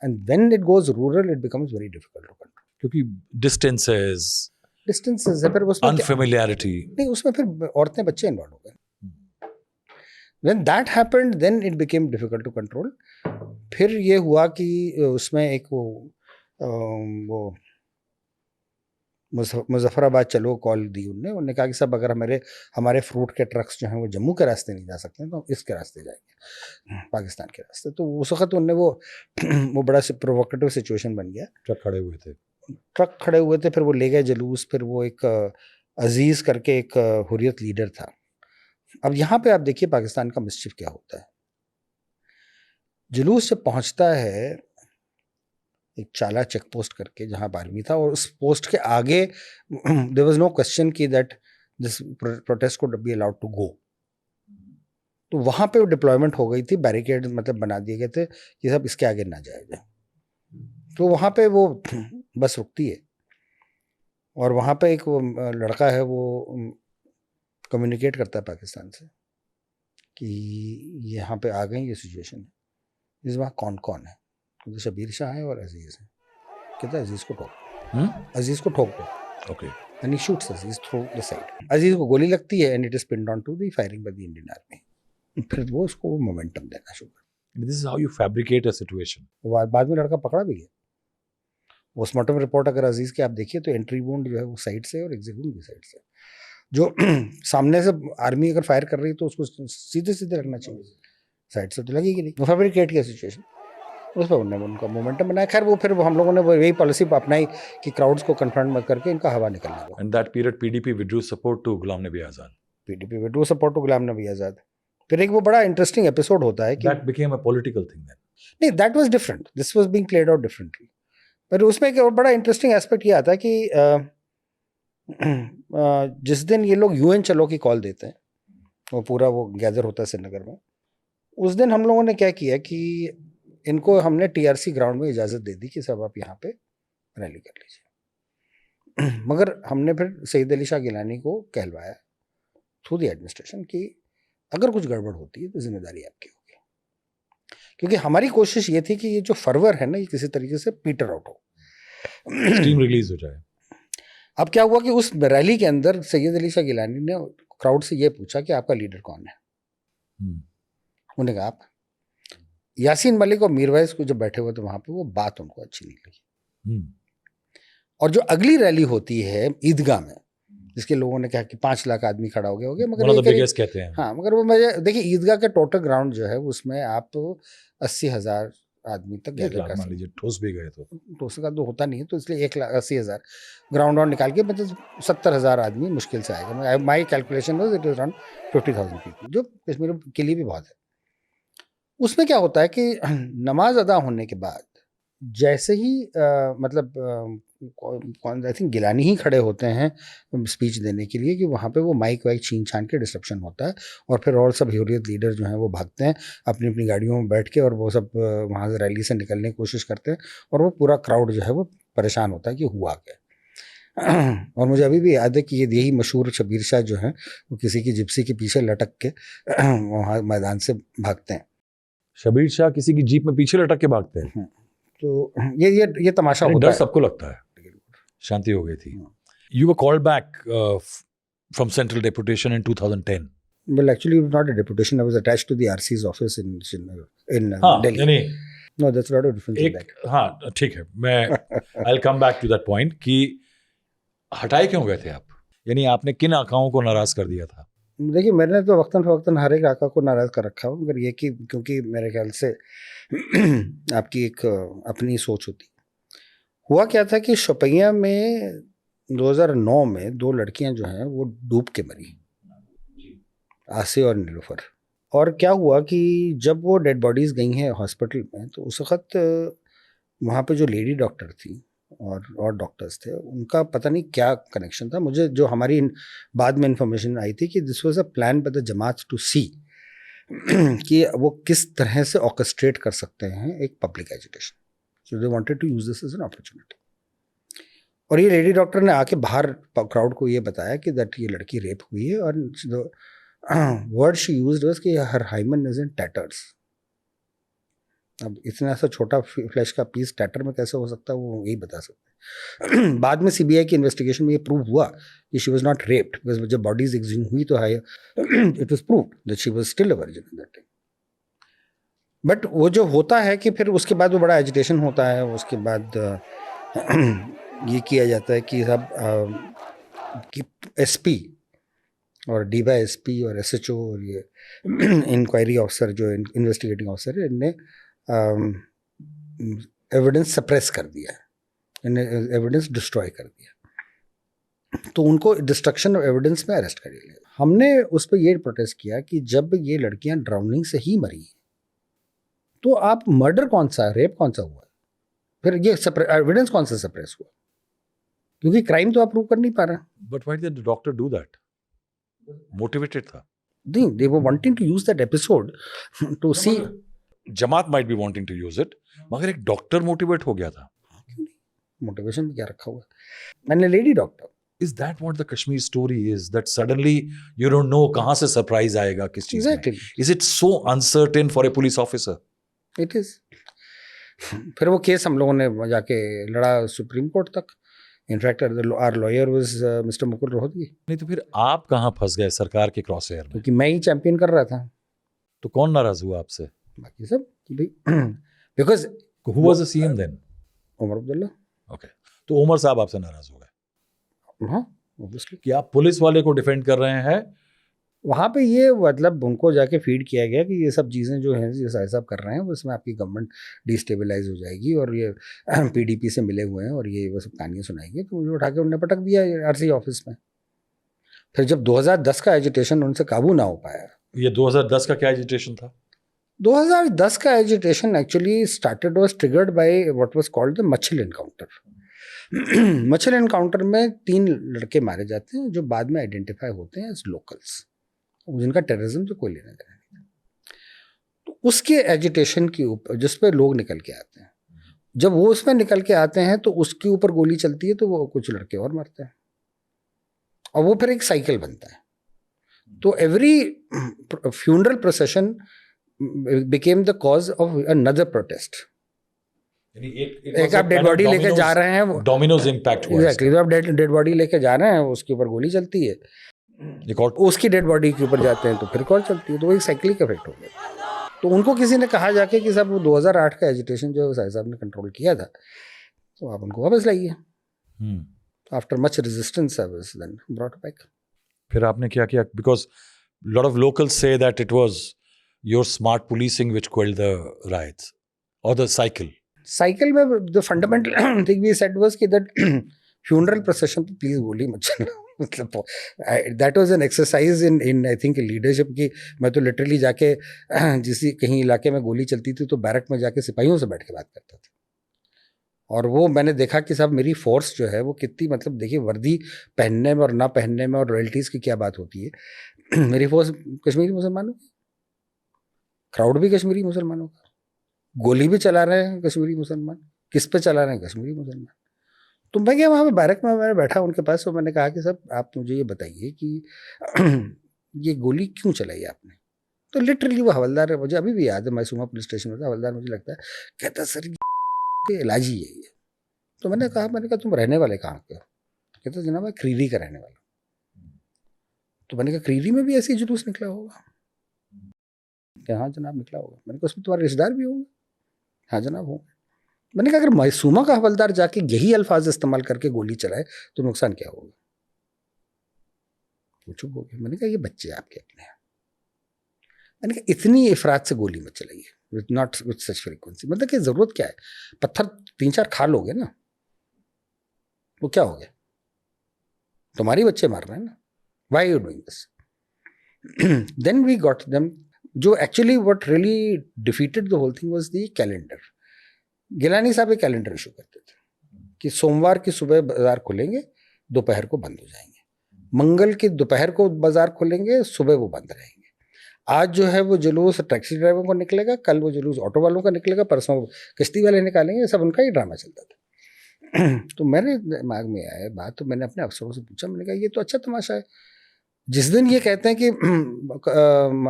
And when it goes rural, it becomes very difficult to control. क्योंकि distances है, फिर उसमें unfamiliarity, नहीं, उसमें फिर औरतें बच्चे इन्वॉल्व हो गए। When that happened, then it became difficult to control. फिर ये हुआ कि उसमें एक वो मुजफ्फराबाद चलो कॉल दी उन्होंने कहा कि सब अगर हमारे फ्रूट के ट्रक्स जो हैं वो जम्मू के रास्ते नहीं जा सकते तो हम इसके रास्ते जाएंगे, पाकिस्तान के रास्ते। तो उस वक्त उनने वो बड़ा प्रोवोकेटिव सिचुएशन बन गया। ट्रक खड़े हुए थे, फिर वो ले गए जलूस। फिर वो एक अजीज़ करके एक हुर्रियत लीडर था। अब यहाँ पे आप देखिए पाकिस्तान का मिस्चिफ क्या होता है। जुलूस जब पहुँचता है एक चाला चेक पोस्ट करके जहाँ आर्मी था, और उस पोस्ट के आगे देयर वाज नो क्वेश्चन कि that this protest could be allowed to go. तो वहाँ पे डिप्लॉयमेंट हो गई थी, बैरिकेड मतलब बना दिए गए थे कि सब इसके आगे ना जाया जाए। तो वहाँ पे वो बस रुकती है और वहाँ पे एक वो लड़का है वो कम्युनिकेट करता है पाकिस्तान से कि यहाँ पे आ गई ये सिचुएशन है, इस वहाँ कौन कौन है। तो शबीर शाह है और अजीज़ है। कहता है अजीज़ को ठोक, अजीज़ को ठोक दो। Okay, and he shoots Aziz through the side. Aziz को गोली लगती है and it is pinned on to the firing by the Indian army. फिर वो उसको मोमेंटम देना शुरू। This is how you fabricate a situation. बाद में लड़का पकड़ा भी गया। पोस्टमार्टम रिपोर्ट अगर अजीज की आप देखिए तो एंट्री वुंड जो है वो साइड से और एग्जिट वुंड भी साइड से। जो सामने से आर्मी अगर फायर कर रही है तो उसको सीधे सीधे रखना चाहिए, साइड से तो लगेगी नहीं। वो फैब्रिकेट किया सिचुएशन, उस पर उन्होंने उनका मोमेंटम बनाया। खैर वो फिर हम लोगों ने वही पॉलिसी अपनाई कि क्राउड्स को कन्फ्रंट मत करके इनका हवा निकलने दो। And that period, PDP withdrew support to Ghulam Nabi Azad. PDP withdrew support to Ghulam Nabi Azad. फिर एक वो बड़ा इंटरेस्टिंग एपिसोड होता है कि That became a political thing then. नहीं, that was different, this was being played out differently. पर उसमें एक और बड़ा इंटरेस्टिंग एस्पेक्ट ये आता है कि जिस दिन ये लोग यूएन चलो की कॉल देते हैं, वो पूरा वो गैदर होता है श्रीनगर में, उस दिन हम लोगों ने क्या किया कि इनको हमने टीआरसी ग्राउंड में इजाज़त दे दी कि सब आप यहाँ पे रैली कर लीजिए। मगर हमने फिर सईद अली शाह गिलानी को कहलवाया थ्रू द एडमिनिस्ट्रेशन कि अगर कुछ गड़बड़ होती है तो जिम्मेदारी आपकी होगी, क्योंकि हमारी कोशिश ये थी कि ये जो फर्वर है ना ये किसी तरीके से पीटर आउट हो, Steam release हो जाए। अब क्या हुआ कि उस रैली के अंदर सैयद अली शाह गिलानी ने क्राउड से ये पूछा कि आपका लीडर कौन है। उन्होंने कहा आप। यासीन मलिक और मीरवाइज को जब बैठे हुए तो वहां पे वो बात उनको अच्छी नहीं लगी। और जो अगली रैली होती है ईदगाह में, जिसके लोगों ने कहा कि 5 लाख आदमी खड़ा हो गया, मगर कहते हैं। हाँ, मगर वो मुझे देखिए ईदगाह के टोटल ग्राउंड जो है उसमें आप 80,000 आदमी तक गैदर कर सकते हैं। ठोस भी गए तो ठोस का तो होता नहीं है, तो इसलिए 1,80,000 ग्राउंड और निकाल के मतलब 70,000 आदमी मुश्किल से आएगा। My calculation was it is around 50,000 people, जो कश्मीर के लिए भी बहुत है। उसमें क्या होता है कि नमाज अदा होने के बाद जैसे ही मतलब कौन आई थिंक गिलानी ही खड़े होते हैं स्पीच देने के लिए कि वहाँ पे वो माइक वाइक छीन छान के डिस्ट्रप्शन होता है, और फिर और सब हुर्रियत लीडर जो हैं वो भागते हैं अपनी अपनी गाड़ियों में बैठ के, और वो सब वहाँ से रैली से निकलने की कोशिश करते हैं, और वो पूरा क्राउड जो है वो परेशान होता है कि हुआ क्या। और मुझे अभी भी याद है कि यही मशहूर शबीर शाह जो हैं वो किसी की जिप्सी के पीछे लटक के वहाँ मैदान से भागते हैं। शबीर शाह किसी की जीप में पीछे लटक के भागते हैं। तो ये तमाशा होता है। सबको लगता है। शांति हो गई थी। You were called back from central deputation in 2010. Well, actually, it was not a deputation. I was attached to the RC's office in Delhi. No, that's not a different thing. हाँ, ठीक है। मैं I'll come back to that point कि हटाए क्यों गए थे आप? यानी आपने किन आकाओं को नाराज कर दिया था? देखिए, मैंने तो वक्तन फवक्तन हर एक आका को नाराज कर रखा हूँ, मगर ये कि क्योंकि मेरे ख्याल से आपकी एक अपनी सोच होती। हुआ क्या था कि शोपियां में 2009 में 2 लड़कियां जो हैं वो डूब के मरी, आसे और नीलूफर। और क्या हुआ कि जब वो डेड बॉडीज़ गई हैं हॉस्पिटल में, तो उस वक्त वहाँ पे जो लेडी डॉक्टर थी और डॉक्टर्स थे, उनका पता नहीं क्या कनेक्शन था। मुझे जो हमारी बाद में इंफॉर्मेशन आई थी कि this was a plan by the Jamaat to see कि वो किस तरह से ऑर्केस्ट्रेट कर सकते हैं एक public agitation. So they wanted to use this as an opportunity. और ये लेडी डॉक्टर ने आके बाहर क्राउड को ये बताया कि दैट ये लड़की रेप हुई है, और वर्ड शी यूज्ड वाज कि हर हाइमन इज इन टैटर्स। अब इतना सा छोटा फ्लैश का पीस टैटर में कैसे हो सकता है वो यही बता सकते हैं। बाद में सीबीआई की इन्वेस्टिगेशन में ये प्रूव हुआ कि she was not raped, because जब बॉडीज एक्सह्यूम हुई तो it was proved that she was still a virgin in that time. But वो जो होता है कि फिर उसके बाद वो बड़ा एजिटेशन होता है, उसके बाद ये किया जाता है कि सब कि एसपी और DYSP और SHO और ये इंक्वायरी ऑफिसर जो इन्वेस्टिगेटिंग ऑफिसर है, इनने एविडेंस सप्रेस कर दिया, इन्हें एविडेंस डिस्ट्रॉय कर दिया, तो उनको डिस्ट्रक्शन ऑफ एविडेंस में अरेस्ट कर लिया। हमने उस पर ये प्रोटेस्ट किया कि जब ये लड़कियां ड्राउनिंग से ही मरी तो आप मर्डर कौन सा, रेप कौन सा हुआ, फिर ये एविडेंस कौन सा सप्रेस हुआ, क्योंकि क्राइम तो आप प्रूव कर नहीं पा रहे। But why did the doctor do that? Motivated था? नहीं, they were wanting to use that episode to see. Jamaat might be wanting to use it, मगर एक डॉक्टर मोटिवेट हो गया था। मोटिवेशन में क्या रखा हुआ? मैंने lady doctor. Is that what the Kashmir story is? That suddenly you don't know कहाँ से सरप्राइज आएगा किस चीज में? Exactly. Is it so uncertain for a police officer? It is. फिर वो केस हम लोगों ने जाके लड़ा सुप्रीम कोर्ट तक। In fact our lawyer was mister Mukul Rohatgi. नहीं तो फिर आप कहाँ फंस गए सरकार के क्रॉस एयर में? क्योंकि मैं ही चैंपियन कर रहा था। तो कौन नाराज हुआ आपसे? बाकी सब कि भाई because Who was the CM then? Omar Abdullah, Okay. तो उमर साहब आपसे नाराज हो गए हाँ ऑब्वियसली कि आप पुलिस वाले को डिफेंड कर रहे हैं। वहाँ पे ये मतलब उनको जाके फीड किया गया कि ये सब चीज़ें जो हैं ये साहब साहब कर रहे हैं, उसमें आपकी गवर्नमेंट डिस्टेबलाइज हो जाएगी और ये पीडीपी से मिले हुए हैं और ये वो सब कहानियाँ सुनाएंगे। तो मुझे उठा के उन्होंने पटक दिया आरसी ऑफिस में। फिर जब 2010 का एजिटेशन उनसे काबू ना हो पाया, ये 2010 का क्या एजिटेशन था? 2010 का agitation actually started was triggered by what was called the Machhal encounter. Machhal encounter में 3 लड़के मारे जाते हैं जो बाद में आइडेंटिफाई होते हैं एज लोकल्स, जिनका टेररिज्म से कोई लेना देना नहीं। तो उसके एजिटेशन के ऊपर जिस पे लोग निकल के आते हैं, जब वो उसमें निकल के आते हैं तो उसके ऊपर गोली चलती है तो वो कुछ लड़के और मरते हैं और वो फिर एक साइकिल बनता है। तो every funeral procession became the cause of another protest. एक आप डेड बॉडी लेके जा रहे हैं, डोमिनोज इंपैक्ट हुआ। एग्जैक्टली, आप डेड बॉडी लेके जा रहे हैं, उसके ऊपर गोली चलती है, एक और उसकी डेड बॉडी के ऊपर जाते हैं तो फिर कॉल चलती है, तो वो एक साइक्लिक इफेक्ट हो गया। तो उनको किसी ने कहा जाके कि साहब वो 2008 का एजिटेशन जो साहिब साहब ने कंट्रोल किया था तो आप उनको वापस लाइए। After much resistance I was then brought back. फिर आपने क्या किया? बिकॉज लॉट ऑफ लोकल्स से that it was your smart policing which quelled the riots और द साइकिल में the fundamental thing we said was कि दैट फ्यूनरल प्रोसेशन पे please गोली मत चलाओ। मतलब that was an exercise in I think leadership की। मैं तो लिटरली जाके जिस कहीं इलाके में गोली चलती थी तो बैरक में जाके सिपाहियों से बैठ के बात करता था और वो मैंने देखा कि साहब मेरी फोर्स जो है वो कितनी, मतलब देखिए वर्दी पहनने में और ना पहनने में और रॉयल्टीज़ की क्या बात होती है। मेरी फोर्स कश्मीरी मुसलमानों की, क्राउड भी कश्मीरी मुसलमानों का, गोली भी चला रहे हैं कश्मीरी मुसलमान, किस पे चला रहे हैं कश्मीरी मुसलमान। तो मैं क्या वहाँ पे बैरक में मैं बैठा उनके पास और मैंने कहा कि साहब आप मुझे ये बताइए कि ये गोली क्यों चलाई आपने। तो लिटरली वो हवलदार, मुझे अभी भी याद है, मैसूमा पुलिस स्टेशन में था हवलदार, मुझे लगता है, कहता सर ये इलाज ही है ये। तो मैंने कहा तुम रहने वाले कहाँ के? कहता जनाब मैं क्रीरी का रहने वाला। तो मैंने कहा क्रीरी में भी ऐसी जुलूस निकला होगा? क्या हाँ जनाब निकला होगा। मैंने कहा उसमें तुम्हारे रिश्तेदार भी होंगे? हाँ जनाब होंगे। मैंने कहा अगर मैसूमा का हवलदार जाके यही अल्फाज इस्तेमाल करके गोली चलाए तो नुकसान क्या होगा? वो चुप हो गए। मैंने कहा ये बच्चे आपके अपने हैं। मैंने कहा इतनी इफरात से गोली मत चलाइए, with not with such frequency. मतलब कि जरूरत क्या है? पत्थर 3-4 खा लोगे ना, वो क्या हो गया? तुम्हारी बच्चे मार रहे हैं ना, why you doing this? Then we got them. जो actually what really defeated the whole thing was the calendar. Geelani साहब एक कैलेंडर इशू करते थे कि सोमवार की सुबह बाजार खुलेंगे, दोपहर को बंद हो जाएंगे, मंगल की दोपहर को बाजार खुलेंगे, सुबह वो बंद रहेंगे। आज जो है वो जुलूस टैक्सी ड्राइवर को निकलेगा, कल वो जुलूस ऑटो वालों का निकलेगा, परसों कश्ती वाले निकालेंगे, सब उनका ही ड्रामा चलता था। तो मेरे दिमाग में आया बात, तो मैंने अपने अफसरों से पूछा, मैंने कहा ये तो अच्छा तमाशा है, जिस दिन ये कहते हैं कि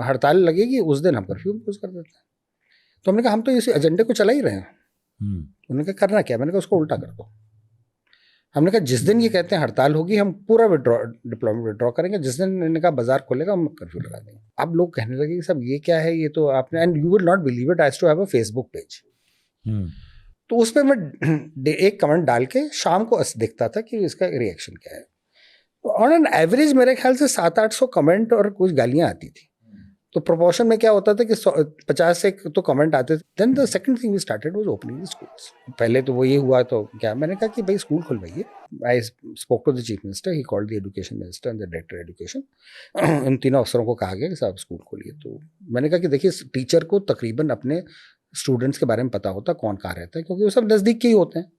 हड़ताल लगेगी उस दिन हम कर्फ्यू इम्पोज कर देते हैं। तो हमने कहा हम तो इस एजेंडे को चला ही रहे हैं। उन्होंने कहा करना क्या? मैंने कहा उसको उल्टा कर दो। हमने कहा जिस दिन ये कहते हैं हड़ताल होगी हम पूरा डिप्लॉयमेंट विड्रॉ करेंगे, जिस दिन इन्होंने कहा बाजार खोलेगा हम कर्फ्यू लगा देंगे। अब लोग कहने लगे कि सब ये क्या है, ये तो आपने, and you will not believe it, I too have a Facebook page. तो उस पर मैं एक कमेंट डाल के शाम को देखता था कि इसका रिएक्शन क्या है। तो ऑन एन एवरेज मेरे ख्याल से 700-800 कमेंट और कुछ गालियाँ आती थी। तो प्रोपोर्शन में क्या होता था कि 50 से तो कमेंट आते थे। Then the second thing we started was opening the schools. पहले तो वो ये हुआ तो क्या, मैंने कहा कि भाई स्कूल खुलवाइए। I spoke to the chief minister, he called the education minister and the director education. इन तीनों अफसरों को कहा गया कि साहब स्कूल खोलिए। तो मैंने कहा कि देखिए टीचर को तकरीबन अपने स्टूडेंट्स के बारे में पता होता कौन कहाँ रहता है, क्योंकि वो सब नज़दीक के ही होते हैं।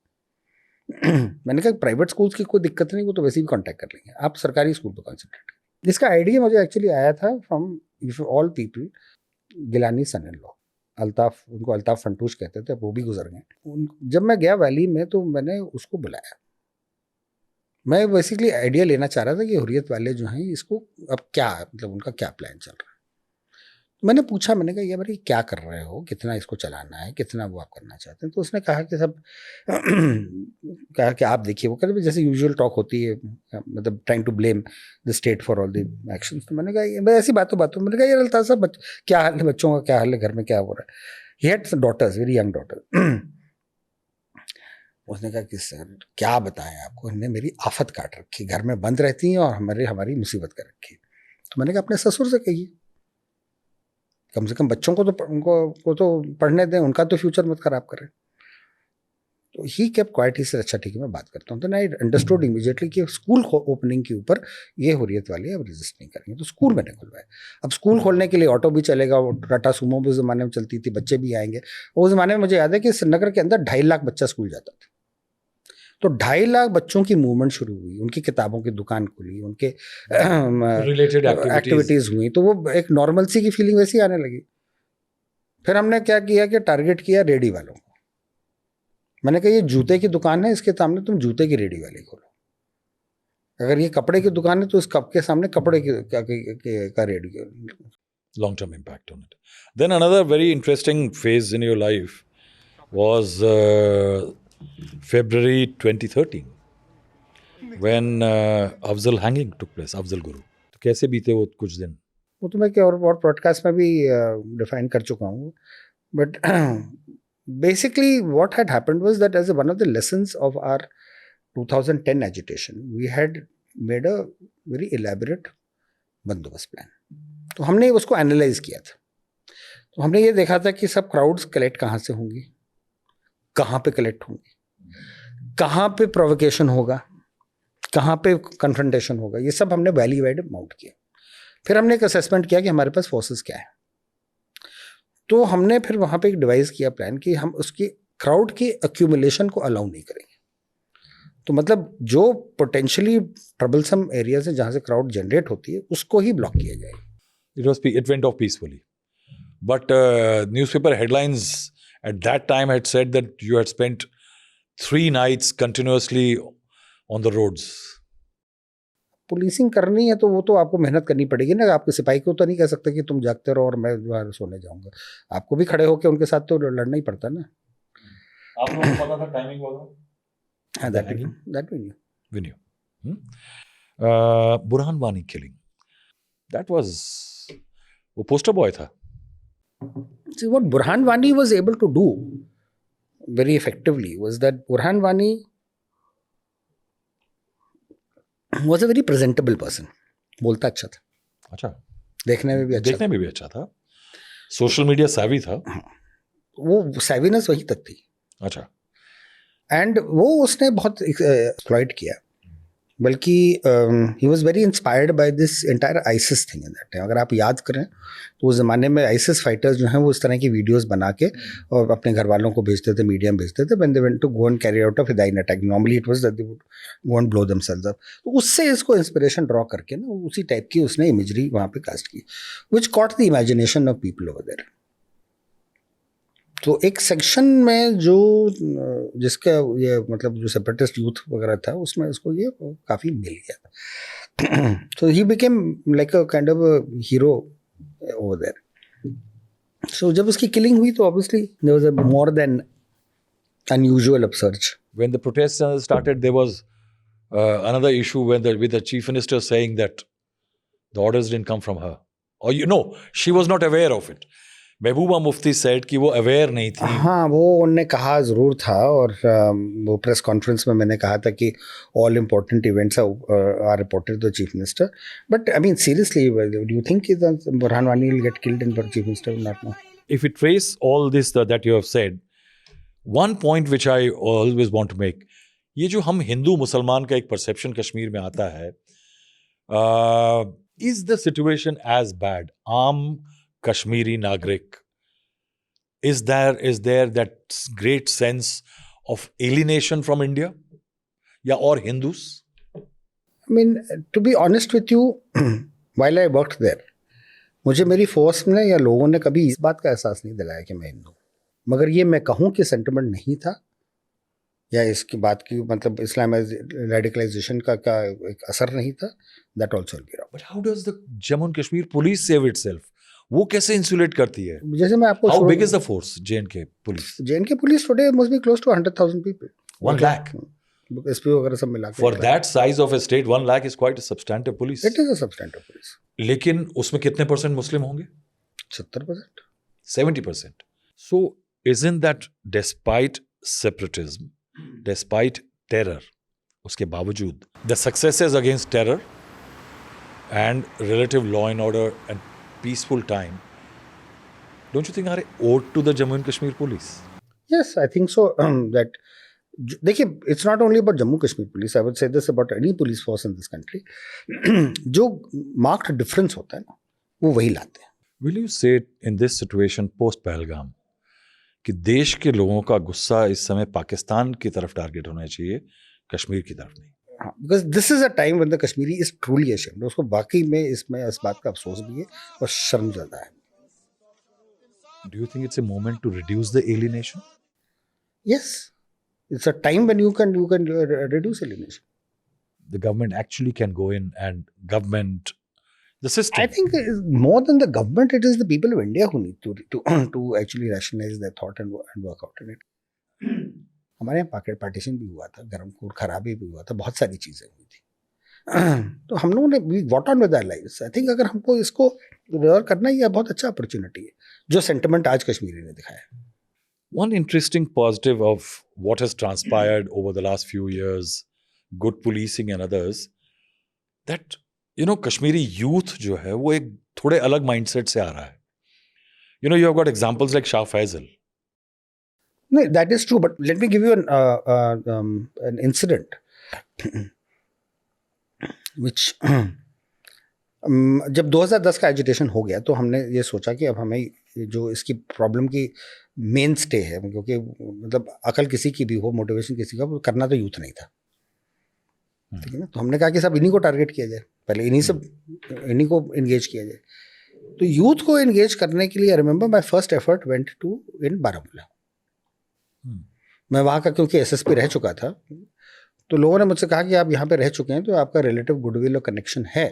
मैंने कहा प्राइवेट स्कूल्स की कोई दिक्कत नहीं, वो तो वैसे भी कांटेक्ट कर लेंगे, आप सरकारी स्कूल पर कॉन्सेंट्रेट करें। इसका आइडिया मुझे एक्चुअली आया था from all people, Gilani son in law Altaf, उनको अल्ताफ फंटूश कहते थे, वो भी गुजर गए। जब मैं गया वैली में तो मैंने उसको बुलाया। मैं बेसिकली आइडिया लेना चाह रहा था कि हुर्रियत वाले जो हैं इसको अब क्या, मतलब उनका क्या प्लान चल रहा है। मैंने पूछा, मैंने कहा ये भाई क्या कर रहे हो, कितना इसको चलाना है, कितना वो आप करना चाहते हैं? तो उसने कहा कि सब कहा कि आप देखिए, वो कहते जैसे यूजुअल टॉक होती है, मतलब trying to blame the state for all the actions. तो मैंने कहा ये बस ऐसी बातों मैंने कहा यार अल्ताफ साहब, क्या हाल है बच्चों का, क्या हाल है घर में, क्या हो रहा है? He had daughters, very young daughter. उसने कहा कि सर क्या बताएं आपको, इनने मेरी आफत काट रखी, घर में बंद रहती हैं और हमारी मुसीबत कर रखी। तो मैंने कहा अपने ससुर से कहिए, कम से कम बच्चों को तो को तो पढ़ने दें, उनका तो फ्यूचर मत खराब करें। तो ही केप्ट क्वाइट, ही से अच्छा ठीक है मैं बात करता हूँ। तो आई अंडरस्टूड इमीडिएटली कि स्कूल ओपनिंग के ऊपर ये हुर्रियत वाली अब रेजिस्ट नहीं करेंगे। तो स्कूल मैंने खुलवाया। अब स्कूल खोलने के लिए ऑटो भी चलेगा, टाटा सुमो भी उस ज़माने में चलती थी, बच्चे भी आएंगे। उस ज़माने में मुझे याद है कि श्रीनगर के अंदर 2.5 लाख बच्चा स्कूल जाता था। तो 2.5 लाख बच्चों की मूवमेंट शुरू हुई, उनकी किताबों की दुकान खुली, उनके रिलेटेड एक्टिविटीज़ हुई, तो वो एक नॉर्मलसी की फीलिंग वैसी आने लगी। फिर हमने क्या किया कि टारगेट किया रेडी वालों को। मैंने कहा ये जूते की दुकान है, इसके सामने तुम जूते की रेडी वाली खोलो। अगर ये कपड़े की दुकान है तो इस कप के सामने कपड़े का ready. Long term impact on it. Then another very interesting phase in your life was February 2013 when Afzal hanging took place, Afzal Guru. तो कैसे बीते वो कुछ दिन? वो तो मैं क्या और पॉडकास्ट में भी डिफाइन कर चुका हूँ। But basically what had happened was that as one of the lessons of our 2010 agitation we had made a very elaborate बंदोबस्त प्लान। तो हमने उसको एनालाइज किया था। तो हमने ये देखा था कि सब क्राउड्स कलेक्ट कहाँ से होंगी, कहाँ पे कलेक्ट होंगी, कहाँ पे प्रोवोकेशन होगा, कहाँ पे कन्फ्रंटेशन होगा, ये सब हमने वैली वाइड माउंट किया। फिर हमने एक असेसमेंट किया कि हमारे पास फोर्सेस क्या है। तो हमने फिर वहाँ पे एक डिवाइस किया प्लान कि हम उसकी क्राउड की एक्यूमुलेशन को अलाउ नहीं करेंगे। तो मतलब जो पोटेंशियली ट्रबलसम एरियाज हैं जहाँ से क्राउड जनरेट होती है उसको ही ब्लॉक किया जाएगा। It went off peacefully. But newspaper headlines at that time had said that you had spent 3 nights continuously on the roads. Policing करनी है तो वो तो आपको मेहनत करनी पड़ेगी ना। आपके सिपाही को तो नहीं कह सकते कि तुम जागते रहो और मैं बाहर सोने जाऊंगा। आपको भी खड़े होकर उनके साथ तो लड़ना ही पड़ता ना। आप लोगों को पता था टाइमिंग वाला? हाँ, that we knew. We knew. Burhan Wani killing. That was वो पोस्टर बॉय था। See, what Burhan Wani was able to do very effectively was that Burhan Wani was a very presentable person. बोलता अच्छा था। अच्छा, देखने में भी अच्छा देखने में भी अच्छा था। सोशल मीडिया savvy था। वो savviness वही तक थी। अच्छा। एंड वो उसने बहुत एक्सप्लॉइट किया। बल्कि he was very inspired by this entire ISIS thing in that time. अगर आप याद करें तो उस ज़माने में आइसिस फाइटर्स जो हैं वो इस तरह की वीडियोस बना के और अपने घर वालों को भेजते थे, मीडिया में भेजते थे, when they went to go and carry out a फिदाइन attack. Normally it was that they would go and blow themselves up. तो उससे इसको इंस्पिरेशन ड्रॉ करके ना उसी टाइप की उसने इमेजरी वहाँ पे कास्ट की, which caught the imagination of people over there. तो एक सेक्शन में जो जिसका ये मतलब जो सेपरेटिस्ट यूथ वगैरह था उसमें उसको ये काफ़ी मिल गया। तो he became like a kind of hero over there. So जब उसकी किलिंग हुई तो obviously there was a more than unusual upsurge. When the protests started, there was another issue with the chief minister saying that the orders didn't come from her, or she was not aware of it. Mehbooba Mufti said कि वो aware नहीं थी। हाँ, वो उनने कहा ज़रूर था और वो प्रेस कॉन्फ्रेंस में मैंने कहा था कि all important events are reported to the chief minister. But I mean seriously, do you think Burhan Wani will get killed in chief minister not no? If we trace all this that you have said, one point which I always want to make, ये जो हम हिंदू मुसलमान का एक perception Kashmir में आता है, is the situation as bad? आम Kashmiri Nagrik, is there that great sense of alienation from India, or Hindus? I mean, to be honest with you, while I worked there, मुझे मेरी फोर्स ने या लोगों ने कभी इस बात का एहसास नहीं दिलाया कि मैं हिंदू। मगर ये मैं कहूँ कि सेंटिमेंट नहीं था या इसकी बात की मतलब रेडिकलाइजेशन का एक असर नहीं था, that also will be wrong. But how does the Jammu and Kashmir police save itself? वो कैसे इंसुलेट करती है? जैसे मैं आपको how big is the force JNK police? JNK police today must be close to 100,000 people. 1 lakh. SPO वगैरह सब मिला के For that size of a state, 1 lakh is quite a substantive police. It is a substantive police. लेकिन उसमें कितने % मुस्लिम होंगे? 70%. 70%. So isn't that despite separatism, despite terror, उसके बावजूद the successes against terror and relative law and order and peaceful time, don't you think are owed to the Jammu and Kashmir police? Yes, I think so. That देखिए, it's not only about Jammu Kashmir police. I would say this about any police force in this country. जो marked difference होता है ना, वो वही लाते हैं. Will you say in this situation post Pahalgam कि देश के लोगों का गुस्सा इस समय पाकिस्तान की तरफ टारगेट होना चाहिए, कश्मीर की तरफ नहीं? Because this is a time when the Kashmiri is truly ashamed. उसको वाकई में इसमें इस बात का अफसोस भी है और शर्म ज़्यादा है. Do you think it's a moment to reduce the alienation? Yes, it's a time when you can reduce alienation. The government actually can go in and government the system. I think more than the government, it is the people of India who need to actually rationalize their thought and work out in it. हमारे यहाँ partition भी हुआ था, गर्मकोर खराबी भी हुआ था, बहुत सारी चीज़ें हुई थी. तो हम लोगों ने we what on with our lives. I think अगर हमको इसको रिजॉल्व करना ही है, बहुत अच्छा अपॉर्चुनिटी है जो सेंटिमेंट आज कश्मीरी ने दिखाया. One interesting positive of what has transpired over the last few years, good policing and others, that Kashmiri youth जो है वो एक थोड़े अलग mindset से आ रहा है. You have got examples like Shah Faisal. No, that is true, but let me give you an incident which जब 2010 का एजिटेशन हो गया तो हमने ये सोचा कि अब हमें जो इसकी प्रॉब्लम की मेन स्टे है, क्योंकि मतलब अकल किसी की भी हो, मोटिवेशन किसी का, वो करना तो यूथ नहीं था. ठीक है ना. तो हमने कहा कि सब इन्हीं को टारगेट किया जाए, पहले इन्हीं को एंगेज किया जाए. तो यूथ को एंगेज करने के लिए I remember my first effort went to in Baramulla. मैं वहाँ का क्योंकि SSP रह चुका था, तो लोगों ने मुझसे कहा कि आप यहाँ पे रह चुके हैं तो आपका रिलेटिव गुडविल और कनेक्शन है,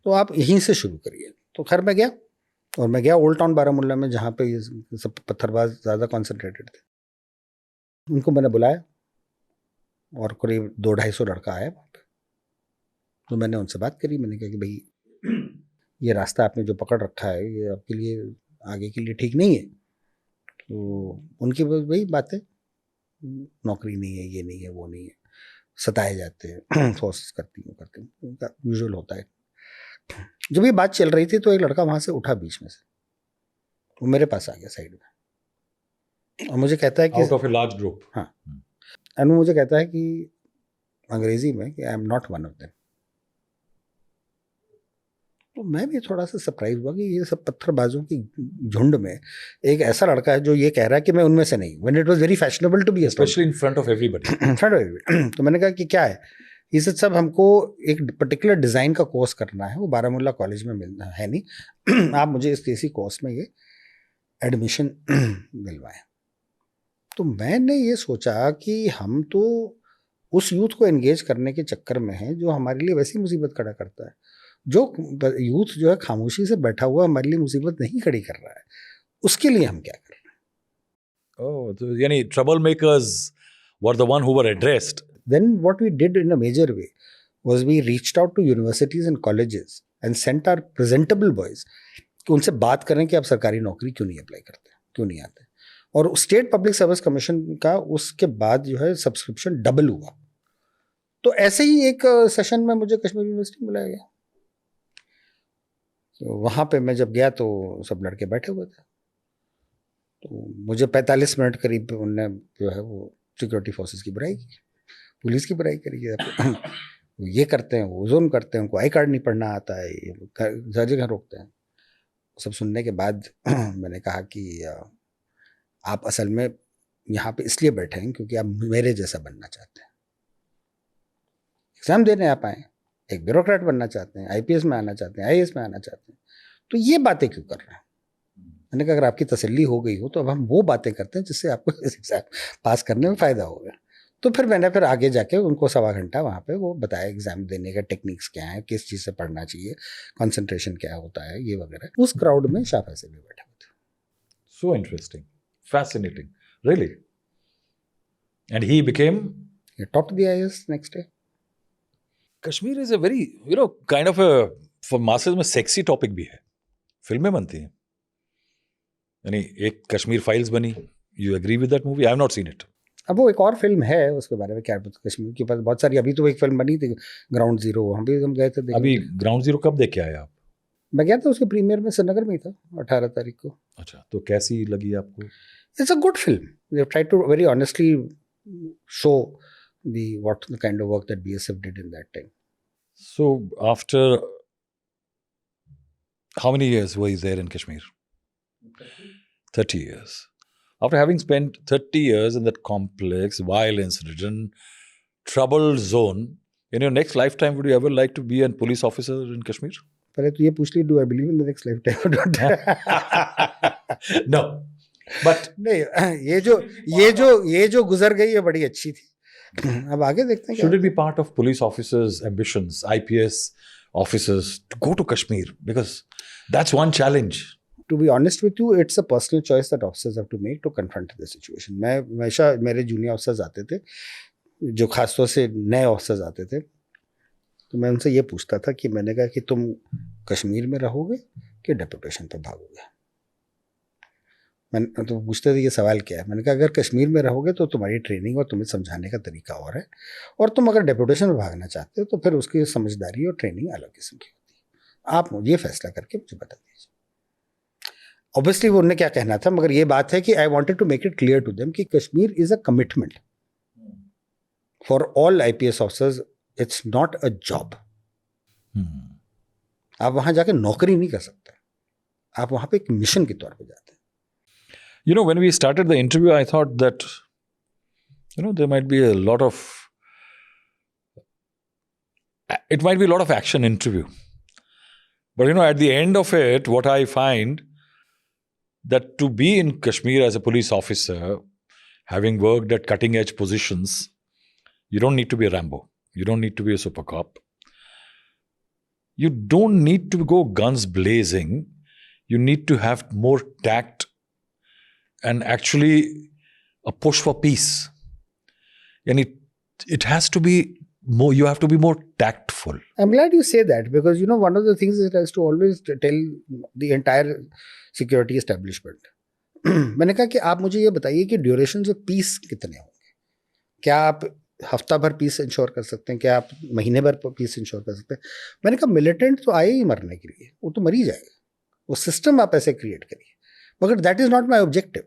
तो आप यहीं से शुरू करिए. तो खैर मैं गया, और मैं गया ओल्ड टाउन बारामूला में, जहाँ पे ये सब पत्थरबाज ज़्यादा कॉन्सेंट्रेटेड थे. उनको मैंने बुलाया और करीब 200-250 लड़का आया वहाँ पे. तो मैंने उनसे बात करी. मैंने कहा कि भाई ये रास्ता आपने जो पकड़ रखा है ये आपके लिए आगे के लिए ठीक नहीं है. तो उनकी वही बातें, नौकरी नहीं है, ये नहीं है, वो नहीं है, सताए जाते हैं, फोर्स करते हैं, उनका यूजुअल होता है. जब ये बात चल रही थी तो एक लड़का वहाँ से उठा बीच में से, वो मेरे पास आ गया साइड में, और मुझे कहता है कि out of a large group. हाँ, और मुझे कहता है कि अंग्रेजी में कि I am not one of them. तो मैं भी थोड़ा सा सरप्राइज हुआ कि ये सब पत्थरबाजों की झुंड में एक ऐसा लड़का है जो ये कह रहा है कि मैं उनमें से नहीं. When it was very fashionable to be specially in front of everybody. तो मैंने कहा कि क्या है. ये सब हमको एक पर्टिकुलर डिज़ाइन का कोर्स करना है, वो बारामूला कॉलेज में मिलना है नहीं, आप मुझे इसी कोर्स में ये एडमिशन दिलवाएं. तो मैंने ये सोचा कि हम तो उस यूथ को एंगेज करने के चक्कर में हैं जो हमारे लिए वैसी मुसीबत खड़ा करता है. जो यूथ जो है खामोशी से बैठा हुआ हमारे लिए मुसीबत नहीं खड़ी कर रहा है, उसके लिए हम क्या कर रहे हैं. Oh, so यानी troublemakers were the one who were addressed. Then what we did in a major way was we reached out to universities and colleges and sent our presentable boys कि उनसे बात करें कि आप सरकारी नौकरी क्यों नहीं अप्लाई करते, क्यों नहीं आते. और स्टेट पब्लिक सर्विस कमीशन का उसके बाद जो है सब्सक्रिप्शन डबल हुआ. तो ऐसे ही एक सेशन में मुझे कश्मीर यूनिवर्सिटी बुलाया गया. तो वहाँ पे मैं जब गया तो सब लड़के बैठे हुए थे. तो मुझे 45 मिनट करीब उनने जो है वो सिक्योरिटी फोर्सेस की बुराई की, पुलिस की बुराई करी. ये करते हैं, वो जोन करते हैं, उनको आई कार्ड नहीं पढ़ना आता है, ये हर जगह रोकते हैं. सब सुनने के बाद मैंने कहा कि आप असल में यहाँ पे इसलिए बैठे हैं क्योंकि आप मेरे जैसा बनना चाहते हैं, एग्ज़ाम देने आप आए, एक ब्यूरोक्रेट बनना चाहते हैं, IPS में आना चाहते हैं, IAS में आना चाहते हैं, तो ये बातें क्यों कर रहे हैं. मैंने कहा अगर आपकी तसल्ली हो गई हो तो अब हम वो बातें करते हैं जिससे आपको एग्जाम पास करने में फ़ायदा होगा. तो फिर मैंने आगे जाके उनको 1.25 घंटा वहाँ पे वो बताया एग्जाम देने का टेक्निक्स क्या है, किस चीज़ से पढ़ना चाहिए, कंसंट्रेशन क्या होता है, ये वगैरह। उस क्राउड में शाह फैसल भी बैठे हुए थे। So interesting, fascinating, really. And he became. He topped the IAS next day. Kashmir is a very kind of for masses में सेक्सी टॉपिक भी है. फिल्में बनती हैं, यानी एक कश्मीर फाइल्स बनी. You agree with that movie? I have not seen it. अब वो एक और फिल्म है उसके बारे में, क्या कश्मीर के पास बहुत सारी, अभी तो एक फिल्म बनी थी ग्राउंड जीरो, हम गए थे देखने। अभी ग्राउंड जीरो कब देख के आए आप? मैं गया था, उसके प्रीमियर में श्रीनगर में ही था 18 तारीख को। अच्छा, तो कैसी लगी आपको? It's a good film. They try to very honestly show what the kind of work that BSF did in that time. So after how many years were you there in Kashmir? 30 years. After having spent 30 years in that complex, violence-ridden, troubled zone, in your next lifetime, would you ever like to be a police officer in Kashmir? पहले तो ये पूछ ली, do I believe in the next lifetime or not? No. But नहीं, ये जो गुजर गई है बड़ी अच्छी थी. अब आगे देखते हैं. Should it be part of police officers' ambitions, IPS officers, to go to Kashmir? Because that's one challenge. To be honest with you, it's a personal choice that officers have to make to confront the situation. मैं हमेशा, मेरे junior officers आते थे, जो खासतौर से नए officers आते थे, तो मैं उनसे ये पूछता था कि मैंने कहा कि तुम कश्मीर में रहोगे कि डेपुटेशन पे भागोगे? मैंने तो पूछते थे ये सवाल क्या है. मैंने कहा अगर कश्मीर में रहोगे तो तुम्हारी ट्रेनिंग और तुम्हें समझाने का तरीका और है, और तुम अगर डेपुटेशन में भागना चाहते हो तो फिर उसकी समझदारी और ट्रेनिंग अलग किस्म की होती है. आप मुझे फैसला करके मुझे बता दीजिए. ऑब्वियसली वो उन्हें क्या कहना था, मगर ये बात है कि I wanted to make it clear to them कि Kashmir is a commitment for all IPS officers. It's not a job. आप वहाँ जाके नौकरी नहीं कर सकते, आप वहाँ पे एक मिशन के तौर पे जाते हैं. You know, when we started the interview, I thought that, there might be a lot of action interview. But, at the end of it, what I find that to be in Kashmir as a police officer, having worked at cutting edge positions, you don't need to be a Rambo. You don't need to be a super cop. You don't need to go guns blazing. You need to have more tact and actually a push for peace. And it has to be more, you have to be more tactful. I'm glad you say that, because one of the things is has to always tell the entire security establishment. मैंने कहा कि आप मुझे ये बताइए कि duration of peace कितने होंगे. क्या आप हफ्ता भर पीस इंश्योर कर सकते हैं? क्या आप महीने भर पीस इंश्योर कर सकते हैं? मैंने कहा मिलिटेंट तो आए ही मरने के लिए, वो तो मर ही जाएगा. वो सिस्टम आप ऐसे क्रिएट करिए. मगर that is not my objective,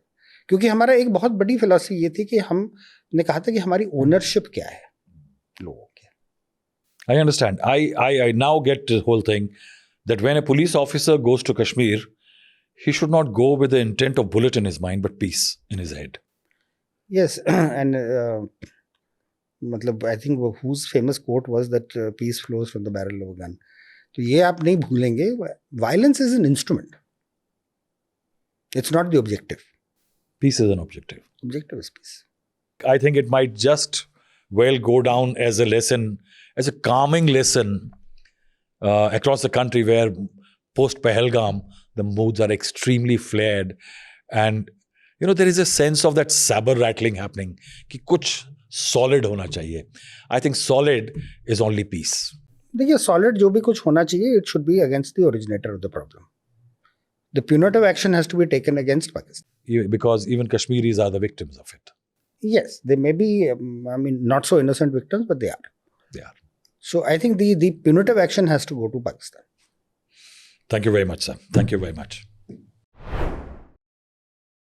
क्योंकि हमारा एक बहुत बड़ी फिलॉसफी ये थी कि हमने कहा था कि हमारी ओनरशिप क्या है लोगों की. I understand. I now get the whole thing that when a police officer goes to Kashmir, he should not go with the intent of bullet in his mind, but peace in his head. Yes, and मतलब I think whose famous quote was that peace flows from the barrel of a gun. तो ये आप नहीं भूलेंगे. Violence is an instrument. It's not the objective. Peace is an objective. Objective is peace. I think it might just well go down as a lesson, as a calming lesson across the country, where post Pahalgam, the moods are extremely flared. And, there is a sense of that saber rattling happening, कि कुछ solid होना चाहिए. I think solid is only peace. देखिए, solid जो भी कुछ होना चाहिए, it should be against the originator of the problem. The punitive action has to be taken against Pakistan. Because even Kashmiris are the victims of it. Yes, they may be, not so innocent victims, but they are. They are. So I think the punitive action has to go to Pakistan. Thank you very much, sir. Thank you very much.